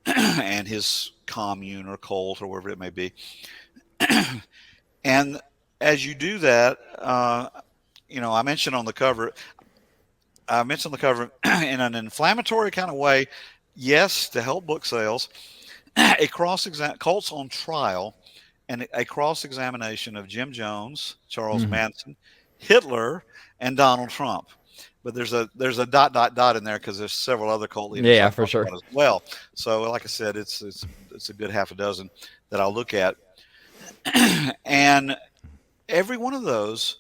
[SPEAKER 1] and his commune or cult or wherever it may be. And as you do that, I mentioned on the cover, in an inflammatory kind of way, yes, to help book sales, a Cults on Trial, and a cross examination of Jim Jones, Charles
[SPEAKER 2] Mm-hmm.
[SPEAKER 1] Manson, Hitler, and Donald Trump. But there's a dot dot dot in there because there's several other cult leaders I
[SPEAKER 2] Yeah, for
[SPEAKER 1] talk
[SPEAKER 2] sure.
[SPEAKER 1] about as well. So, like I said, it's a good half a dozen that I'll look at, and every one of those.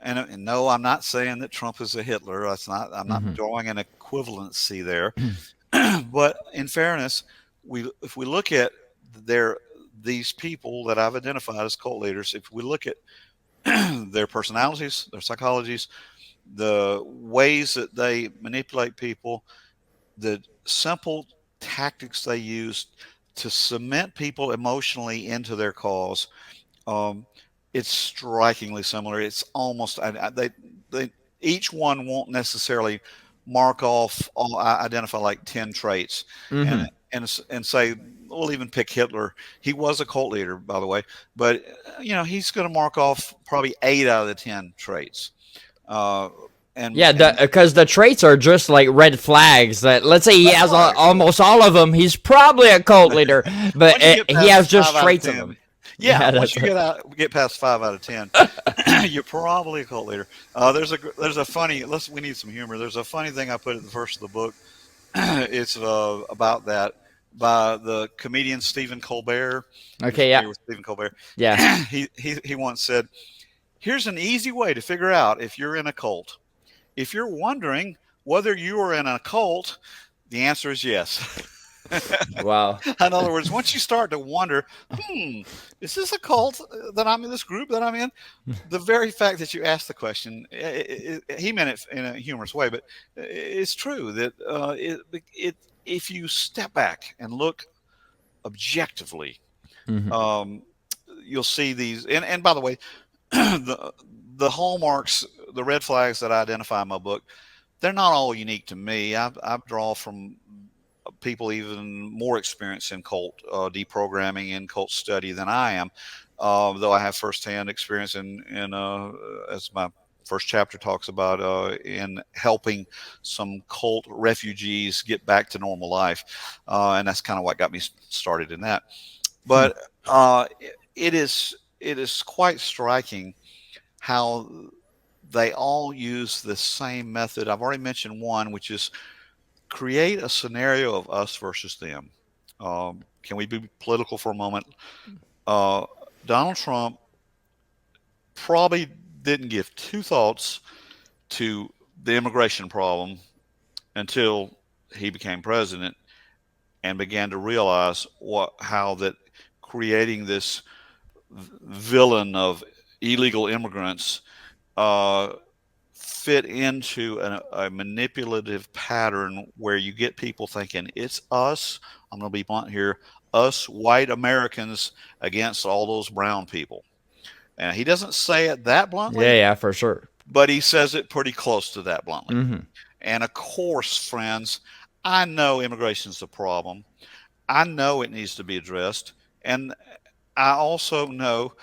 [SPEAKER 1] And no, I'm not saying that Trump is a Hitler. That's not. I'm not
[SPEAKER 2] Mm-hmm.
[SPEAKER 1] drawing an equivalency there. But in fairness, if we look at their these people that I've identified as cult leaders, if we look at their personalities, their psychologies, the ways that they manipulate people, the simple tactics they use to cement people emotionally into their cause, um, it's strikingly similar. It's almost they each one won't necessarily mark off identify like 10 traits, and
[SPEAKER 2] Mm-hmm.
[SPEAKER 1] and say we'll even pick Hitler. He was a cult leader, by the way, but he's going to mark off probably 8 out of the 10 traits. Uh, and
[SPEAKER 2] Yeah,
[SPEAKER 1] and
[SPEAKER 2] because the traits are just like red flags. That let's say he
[SPEAKER 1] that's
[SPEAKER 2] has
[SPEAKER 1] right.
[SPEAKER 2] almost all of them. He's probably a cult leader, but
[SPEAKER 1] Once you get
[SPEAKER 2] he
[SPEAKER 1] past
[SPEAKER 2] has
[SPEAKER 1] five
[SPEAKER 2] just
[SPEAKER 1] out of
[SPEAKER 2] traits of
[SPEAKER 1] 10,
[SPEAKER 2] them.
[SPEAKER 1] yeah,
[SPEAKER 2] Yeah,
[SPEAKER 1] once
[SPEAKER 2] that's
[SPEAKER 1] you get past 5 out of 10, you're probably a cult leader. There's a funny. We need some humor. There's a funny thing I put at the first of the book. It's about that by the comedian Stephen Colbert. You're
[SPEAKER 2] okay. Yeah,
[SPEAKER 1] familiar with Stephen Colbert?
[SPEAKER 2] yeah.
[SPEAKER 1] He once said, "Here's an easy way to figure out if you're in a cult. If you're wondering whether you are in a cult, the answer is yes."
[SPEAKER 2] Wow.
[SPEAKER 1] In other words, once you start to wonder, is this a cult that I'm in, this group that I'm in? The very fact that you asked the question, he meant it in a humorous way, but it's true that if you step back and look objectively,
[SPEAKER 2] Mm-hmm.
[SPEAKER 1] um, you'll see these. And by the way, the the hallmarks, the red flags that I identify in my book, they're not all unique to me. I draw from people even more experienced in cult deprogramming and cult study than I am. Though I have firsthand experience in as my first chapter talks about in helping some cult refugees get back to normal life, and that's kind of what got me started in that.
[SPEAKER 2] Hmm.
[SPEAKER 1] But it is quite striking how they all use the same method. I've already mentioned one, which is create a scenario of us versus them. Can we be political for a moment? Uh, Donald Trump probably didn't give two thoughts to the immigration problem until he became president and began to realize how that creating this villain of illegal immigrants uh, fit into a manipulative pattern where you get people thinking it's us. I'm going to be blunt here, us white Americans against all those brown people. And he doesn't say it that
[SPEAKER 2] Yeah,
[SPEAKER 1] bluntly,
[SPEAKER 2] yeah, for sure.
[SPEAKER 1] but he says it pretty close to that bluntly.
[SPEAKER 2] Hmm.
[SPEAKER 1] And of course, friends, I know immigration is a problem. I know it needs to be addressed. And I also know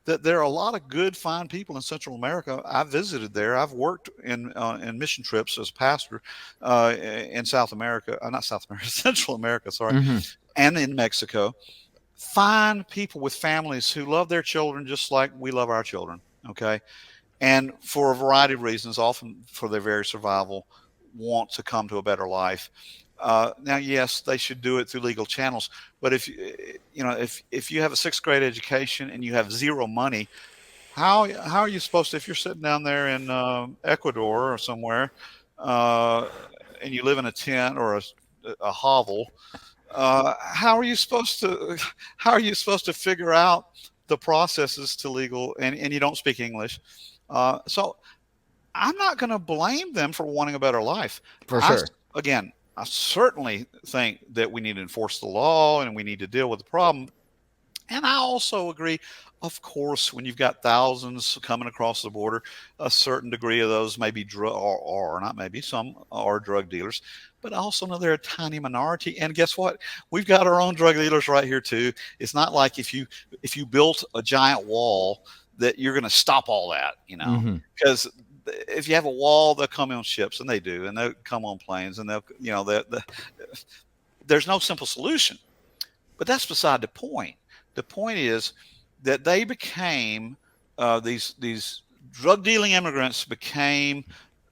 [SPEAKER 1] that there are a lot of good, fine people in Central America. I visited there. I've worked in mission trips as a pastor in South America, not South America, Central America, sorry,
[SPEAKER 2] Hmm.
[SPEAKER 1] and in Mexico. Fine people with families who love their children just like we love our children. Okay, and for a variety of reasons, often for their very survival, want to come to a better life. Now, yes, they should do it through legal channels, but if you have a sixth grade education and you have zero money, how are you supposed to, if you're sitting down there in Ecuador or somewhere, uh, and you live in a tent or a hovel, how are you supposed to how are you supposed to figure out the processes to legal, and you don't speak English? So I'm not going to blame them for wanting a better life.
[SPEAKER 2] For sure.
[SPEAKER 1] Again, I certainly think that we need to enforce the law and we need to deal with the problem. And I also agree, of course, when you've got thousands coming across the border, a certain degree of those may be or not maybe, some are drug dealers. But I also know they're a tiny minority. And guess what? We've got our own drug dealers right here too. It's not like if you built a giant wall that you're going to stop all that,
[SPEAKER 2] Hmm.
[SPEAKER 1] because if you have a wall, they'll come on ships, and they do, and they'll come on planes, and there's no simple solution. But that's beside the point. The point is that they became these drug dealing immigrants became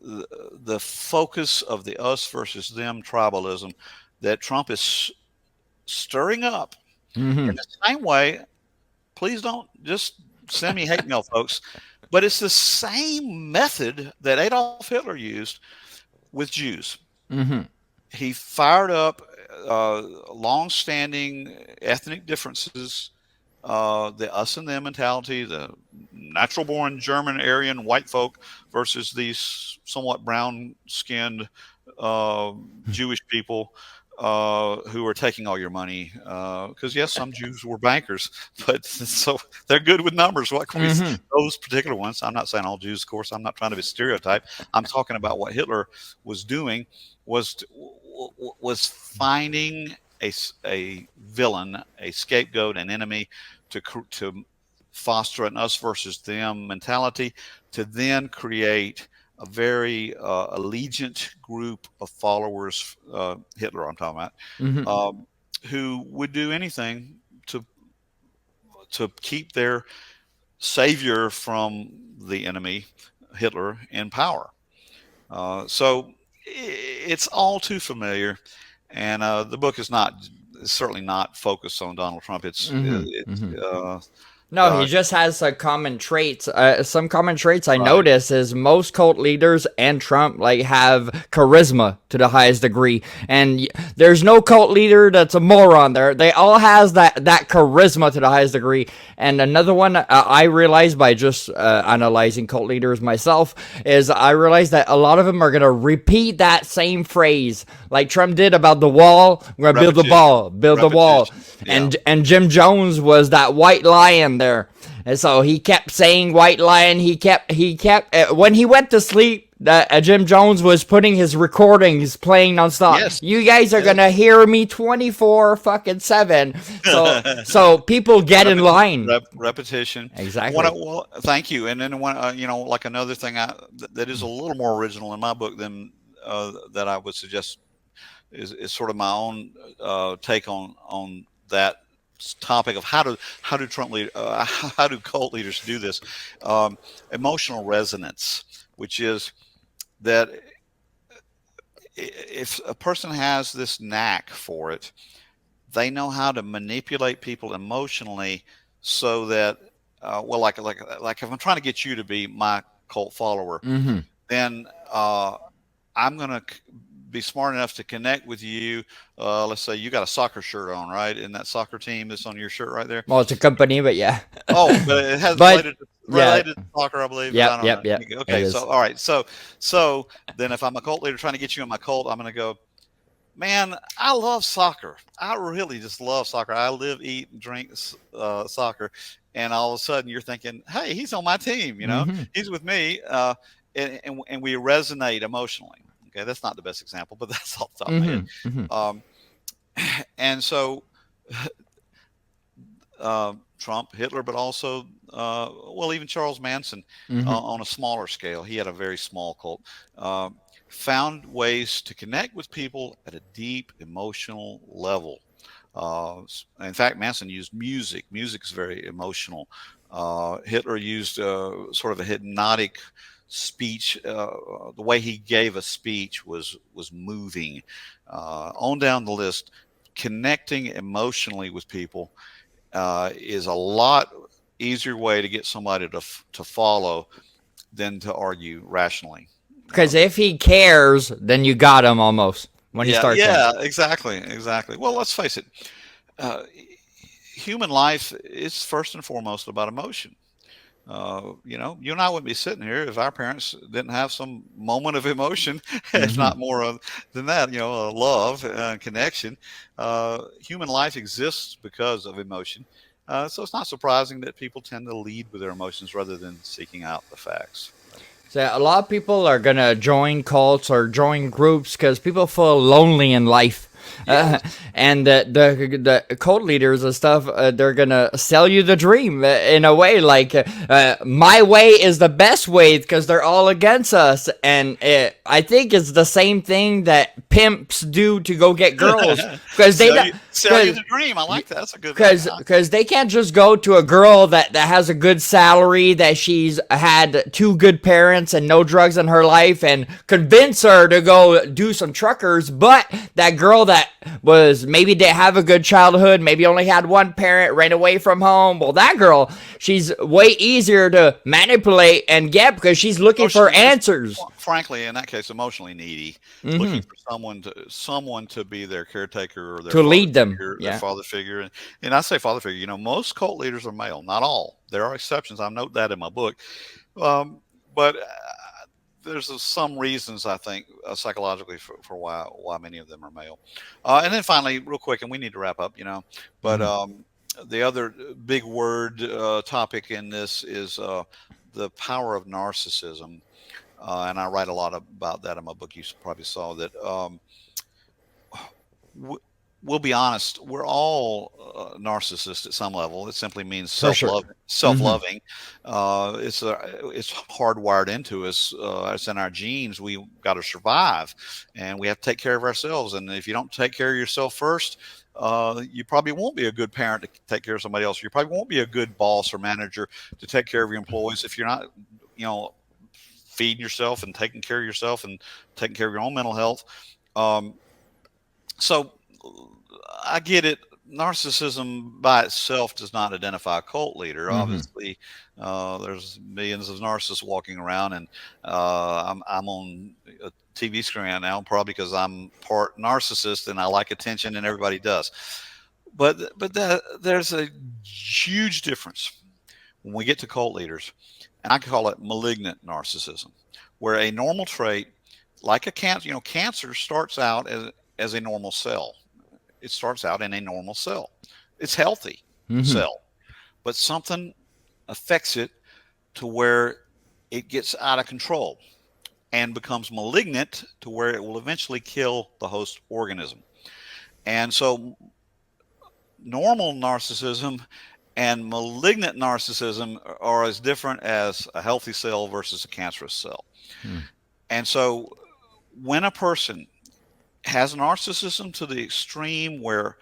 [SPEAKER 1] the focus of the us versus them tribalism that Trump is stirring up.
[SPEAKER 2] Hmm.
[SPEAKER 1] In the same way, please don't just send me hate mail, folks, but it's the same method that Adolf Hitler used with Jews.
[SPEAKER 2] Hmm.
[SPEAKER 1] He fired up long-standing ethnic differences, the us and them mentality, the natural-born German, Aryan, white folk versus these somewhat brown-skinned Jewish people who are taking all your money. Because yes, some Jews were bankers, but so they're good with numbers. What can we?
[SPEAKER 2] Hmm.
[SPEAKER 1] Those particular ones. I'm not saying all Jews, of course. I'm not trying to be stereotype. I'm talking about what Hitler was doing was was finding a villain, a scapegoat, an enemy to foster an us versus them mentality, to then create a very allegiant group of followers, Hitler I'm talking about,
[SPEAKER 2] Hmm.
[SPEAKER 1] who would do anything to keep their savior from the enemy, Hitler, in power. So it's all too familiar, and the book is certainly not focused on Donald Trump.
[SPEAKER 2] Hmm. Hmm.
[SPEAKER 1] Uh,
[SPEAKER 2] No, he
[SPEAKER 1] uh,
[SPEAKER 2] just has a common traits. Some common traits I
[SPEAKER 1] right,
[SPEAKER 2] notice is most cult leaders and Trump like have charisma to the highest degree, and there's no cult leader that's a moron. They all has that charisma to the highest degree. And another one I realized by just analyzing cult leaders myself is I realized that a lot of them are gonna repeat that same phrase like Trump did about the wall. We're gonna build the wall.
[SPEAKER 1] repetition. Yeah.
[SPEAKER 2] And Jim Jones was that white lion there. And so he kept saying white lion. He kept when he went to sleep, Jim Jones was putting his recordings playing nonstop.
[SPEAKER 1] Yes.
[SPEAKER 2] You guys are gonna hear me 24/7. So people get in line.
[SPEAKER 1] Repetition.
[SPEAKER 2] Exactly.
[SPEAKER 1] Well, thank you. And then like another thing that is a little more original in my book than that I would suggest is sort of my own take on that topic of how do Trump lead how do cult leaders do this, emotional resonance, which is that if a person has this knack for it, they know how to manipulate people emotionally so that well, like if I'm trying to get you to be my cult follower,
[SPEAKER 2] Mm-hmm.
[SPEAKER 1] then I'm going to be smart enough to connect with you. Let's say you got a soccer shirt on, right? And that soccer team that's on your shirt right there.
[SPEAKER 2] Well, it's a company, but yeah.
[SPEAKER 1] Oh, but it has
[SPEAKER 2] But yeah.
[SPEAKER 1] related to soccer, I believe.
[SPEAKER 2] Yep.
[SPEAKER 1] I don't
[SPEAKER 2] Yep.
[SPEAKER 1] know.
[SPEAKER 2] Yep. It
[SPEAKER 1] Okay,
[SPEAKER 2] is.
[SPEAKER 1] so all right, so then if I'm a cult leader trying to get you in my cult, I'm going to go, man, I love soccer. I really just love soccer. I live, eat, and drink soccer. And all of a sudden you're thinking, hey, he's on my team,
[SPEAKER 2] Mm-hmm.
[SPEAKER 1] he's with me. And we resonate emotionally. Okay, that's not the best example, but that's off the top of my head.
[SPEAKER 2] Mm-hmm. Mm-hmm.
[SPEAKER 1] And so Trump, Hitler, but also, well, even Charles Manson
[SPEAKER 2] Mm-hmm.
[SPEAKER 1] on a smaller scale. He had a very small cult. Found ways to connect with people at a deep emotional level. In fact, Manson used music. Music is very emotional. Hitler used sort of a hypnotic speech. The way he gave a speech was moving. On down the list, connecting emotionally with people is a lot easier way to get somebody to follow than to argue rationally.
[SPEAKER 2] Because if he cares, then you got him almost when he starts in.
[SPEAKER 1] Yeah, exactly. Well, let's face it. Uh, Human life is first and foremost about emotion. You and I wouldn't be sitting here if our parents didn't have some moment of emotion, if
[SPEAKER 2] Mm-hmm.
[SPEAKER 1] not more than that, love and connection. Human life exists because of emotion. So it's not surprising that people tend to lead with their emotions rather than seeking out the facts.
[SPEAKER 2] So a lot of people are gonna join cults or join groups because people feel lonely in life. Uh,
[SPEAKER 1] Yes.
[SPEAKER 2] and the cult leaders and stuff, they're gonna sell you the dream in a way, like my way is the best way because they're all against us. And I think it's the same thing that pimps do to go get girls because they don't.
[SPEAKER 1] Sell you the dream. I like that. That's a good.
[SPEAKER 2] Because they can't just go to a girl that has a good salary, that she's had two good parents and no drugs in her life, and convince her to go do some truckers. But that girl that was maybe didn't have a good childhood, maybe only had one parent, ran away from home. Well, that girl, she's way easier to manipulate and get because she's looking for answers.
[SPEAKER 1] Frankly, in that case, emotionally needy, looking for someone to be their caretaker or their
[SPEAKER 2] To lead them.
[SPEAKER 1] their
[SPEAKER 2] Yeah.
[SPEAKER 1] father figure. And I say father figure. Most cult leaders are male, not all. There are exceptions. I note that in my book, but there's some reasons I think psychologically for why many of them are male. And then finally, real quick, and we need to wrap up. But the other big word topic in this is the power of narcissism. And I write a lot about that in my book. You probably saw that. We'll be honest. We're all narcissists at some level. It simply means
[SPEAKER 2] For sure.
[SPEAKER 1] self-loving. It's hardwired into us. It's in our genes. We got to survive, and we have to take care of ourselves. And if you don't take care of yourself first, you probably won't be a good parent to take care of somebody else. You probably won't be a good boss or manager to take care of your employees if you're not, feeding yourself and taking care of yourself and taking care of your own mental health. So I get it. Narcissism by itself does not identify a cult leader. Obviously, there's millions of narcissists walking around, and I'm on a TV screen now, probably because I'm part narcissist and I like attention, and everybody does. But there's a huge difference when we get to cult leaders, and I call it malignant narcissism, where a normal trait, like a cancer, cancer starts out as a normal cell. It starts out in a normal cell. It's healthy cell, but something affects it to where it gets out of control and becomes malignant to where it will eventually kill the host organism. And so normal narcissism and malignant narcissism are as different as a healthy cell versus a cancerous cell. And so when a person has narcissism to the extreme where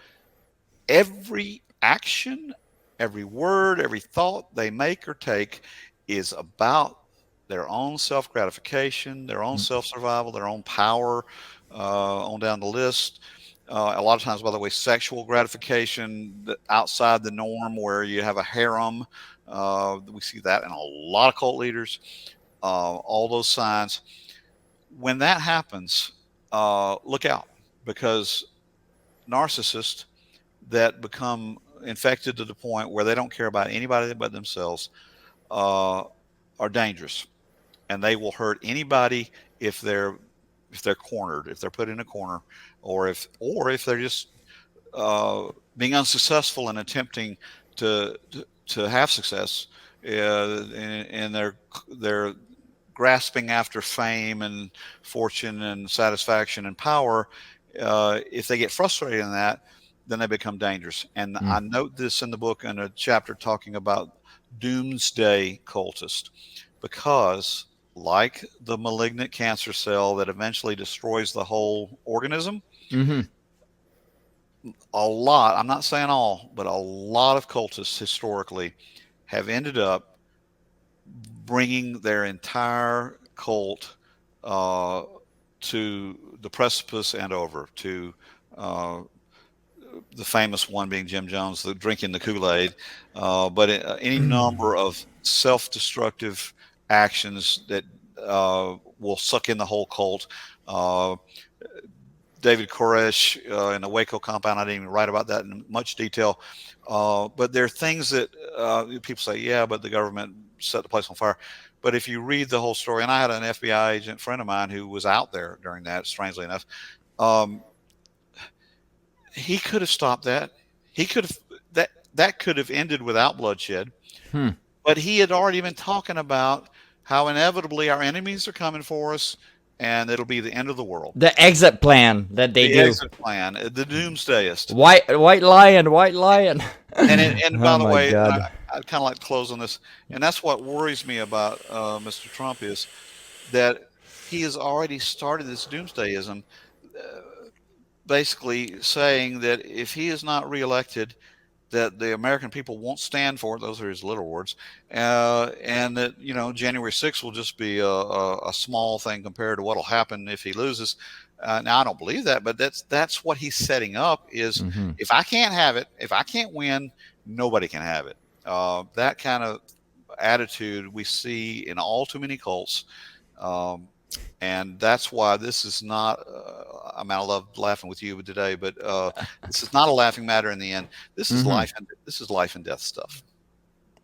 [SPEAKER 1] every action, every word, every thought they make or take is about their own self gratification, their own self survival, their own power, on down the list. A lot of times, by the way, sexual gratification outside the norm, where you have a harem. We see that in a lot of cult leaders. All those signs. When that happens, look out, because narcissists that become infected to the point where they don't care about anybody but themselves are dangerous, and they will hurt anybody if they're cornered, if they're put in a corner, or if they're just being unsuccessful in attempting to have success in their grasping after fame and fortune and satisfaction and power. If they get frustrated in that, then they become dangerous. And I note this in the book in a chapter talking about doomsday cultists, because like the malignant cancer cell that eventually destroys the whole organism, a lot, I'm not saying all, but a lot of cultists historically have ended up bringing their entire cult to the precipice and over to the famous one being Jim Jones, the drinking the Kool-Aid, but any number of self-destructive actions that will suck in the whole cult. David Koresh in the Waco compound, I didn't even write about that in much detail, but there are things that people say, yeah, but the government set the place on fire. But if you read the whole story, and I had an FBI agent friend of mine who was out there during that, strangely enough, he could have stopped that. He could have that could have ended without bloodshed. But he had already been talking about how inevitably our enemies are coming for us, and it'll be the end of the world.
[SPEAKER 2] The exit plan that they do.
[SPEAKER 1] The exit plan, the doomsdayist.
[SPEAKER 2] White lion.
[SPEAKER 1] And by the way, I'd kind of like to close on this, and that's what worries me about Mr. Trump is that he has already started this doomsdayism, basically saying that if he is not reelected, that the American people won't stand for it. Those are his literal words. And that, January 6th will just be a small thing compared to what will happen if he loses. Now, I don't believe that, but that's what he's setting up is if I can't have it, if I can't win, nobody can have it. That kind of attitude we see in all too many cults. And that's why this is not, I love laughing with you today, but this is not a laughing matter in the end. This is life and death stuff.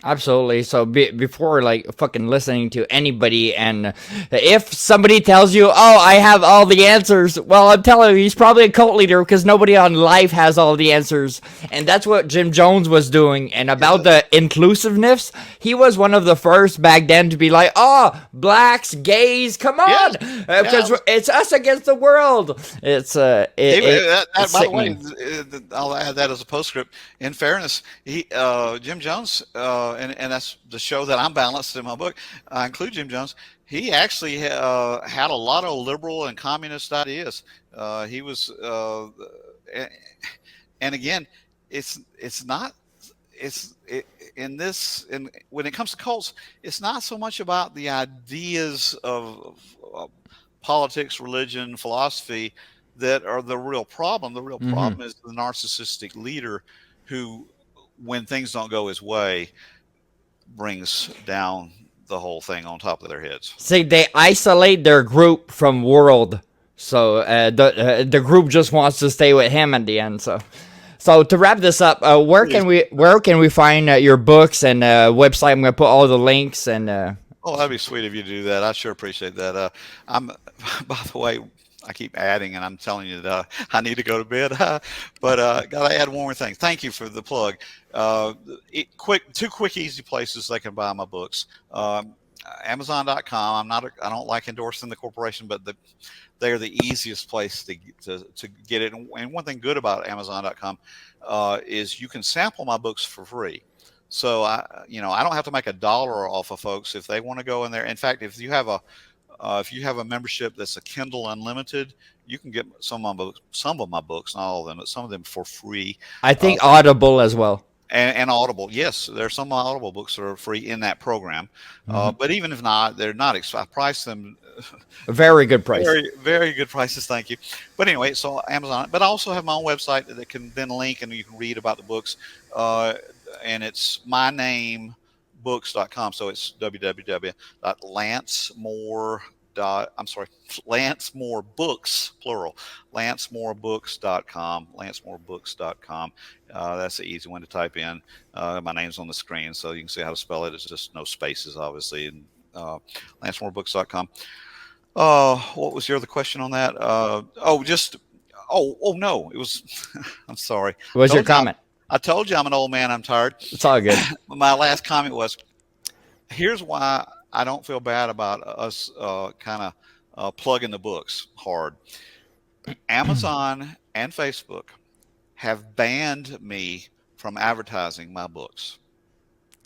[SPEAKER 2] Absolutely. So before fucking listening to anybody, and if somebody tells you, oh, I have all the answers, well, I'm telling you, he's probably a cult leader, because nobody on life has all the answers. And that's what Jim Jones was doing. And about the inclusiveness, he was one of the first back then to be like, oh, blacks, gays, come on, because it's us against the world. It's by the way,
[SPEAKER 1] I'll add that as a postscript. In fairness, Jim Jones, and that's the show that I'm balanced in my book. I include Jim Jones. He actually had a lot of liberal and communist ideas. He was, and again, when it comes to cults, it's not so much about the ideas of politics, religion, philosophy that are the real problem. The real problem is the narcissistic leader who, when things don't go his way, brings down the whole thing on top of their heads.
[SPEAKER 2] See, they isolate their group from world, so the group just wants to stay with him at the end. So to wrap this up, where can we find your books and website? I'm gonna put all the links and.
[SPEAKER 1] Oh, that'd be sweet of you to do that. I sure appreciate that. By the way, I keep adding, and I'm telling you that I need to go to bed. But gotta add one more thing. Thank you for the plug. Uh, two quick, easy places they can buy my books. Amazon.com. I don't like endorsing the corporation, but they're the easiest place to get it. And one thing good about Amazon.com is you can sample my books for free. So I don't have to make $1 off of folks if they want to go in there. In fact, if you have a membership that's a Kindle Unlimited, you can get some of my books, not all of them, but some of them for free.
[SPEAKER 2] I think Audible as well.
[SPEAKER 1] And Audible, yes, there's some Audible books that are free in that program. But even if not, they're not. I price them
[SPEAKER 2] very good price.
[SPEAKER 1] Very, very good prices. Thank you. But anyway, so Amazon. But I also have my own website that can then link, and you can read about the books. And it's mynamebooks.com. So it's www.lancemore. LanceMoreBooks, plural. LanceMoreBooks.com. LanceMoreBooks.com. That's the easy one to type in. My name's on the screen, so you can see how to spell it. It's just no spaces, obviously. And LanceMoreBooks.com. What was your other question on that? No, it was. I'm sorry.
[SPEAKER 2] What was your comment?
[SPEAKER 1] I told you I'm an old man. I'm tired.
[SPEAKER 2] It's all good.
[SPEAKER 1] My last comment was, here's why I don't feel bad about us kind of plugging the books hard. Amazon and Facebook have banned me from advertising my books.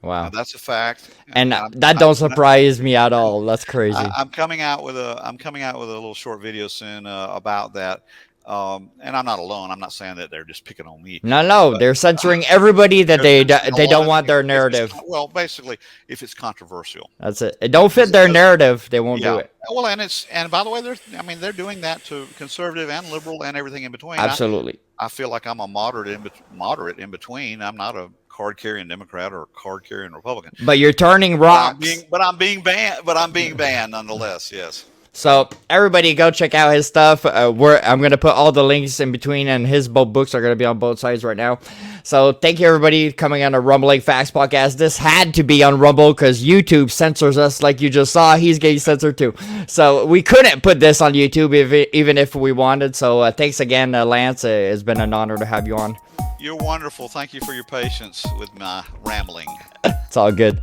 [SPEAKER 2] Wow,
[SPEAKER 1] now, that's a fact,
[SPEAKER 2] and that don't surprise me at all. That's crazy.
[SPEAKER 1] I'm coming out with a little short video soon about that. And I'm not alone. I'm not saying that they're just picking on me.
[SPEAKER 2] No, they're censoring everybody that they don't want their narrative.
[SPEAKER 1] Well, basically, if it's controversial,
[SPEAKER 2] that's it. It don't fit their narrative, they won't do it.
[SPEAKER 1] Well, and by the way, they're doing that to conservative and liberal and everything in between.
[SPEAKER 2] Absolutely.
[SPEAKER 1] I feel like I'm a moderate in between. I'm not a card-carrying Democrat or a card-carrying Republican.
[SPEAKER 2] But you're turning rocks.
[SPEAKER 1] But I'm being banned nonetheless. Yes.
[SPEAKER 2] So everybody go check out his stuff. I'm going to put all the links in between, and his both books are going to be on both sides right now. So thank you, everybody, coming on a Rumbling Facts podcast. This had to be on Rumble because YouTube censors us, like you just saw. He's getting censored too. So we couldn't put this on YouTube even if we wanted. So thanks again, Lance. It's been an honor to have you on.
[SPEAKER 1] You're wonderful. Thank you for your patience with my rambling.
[SPEAKER 2] It's all good.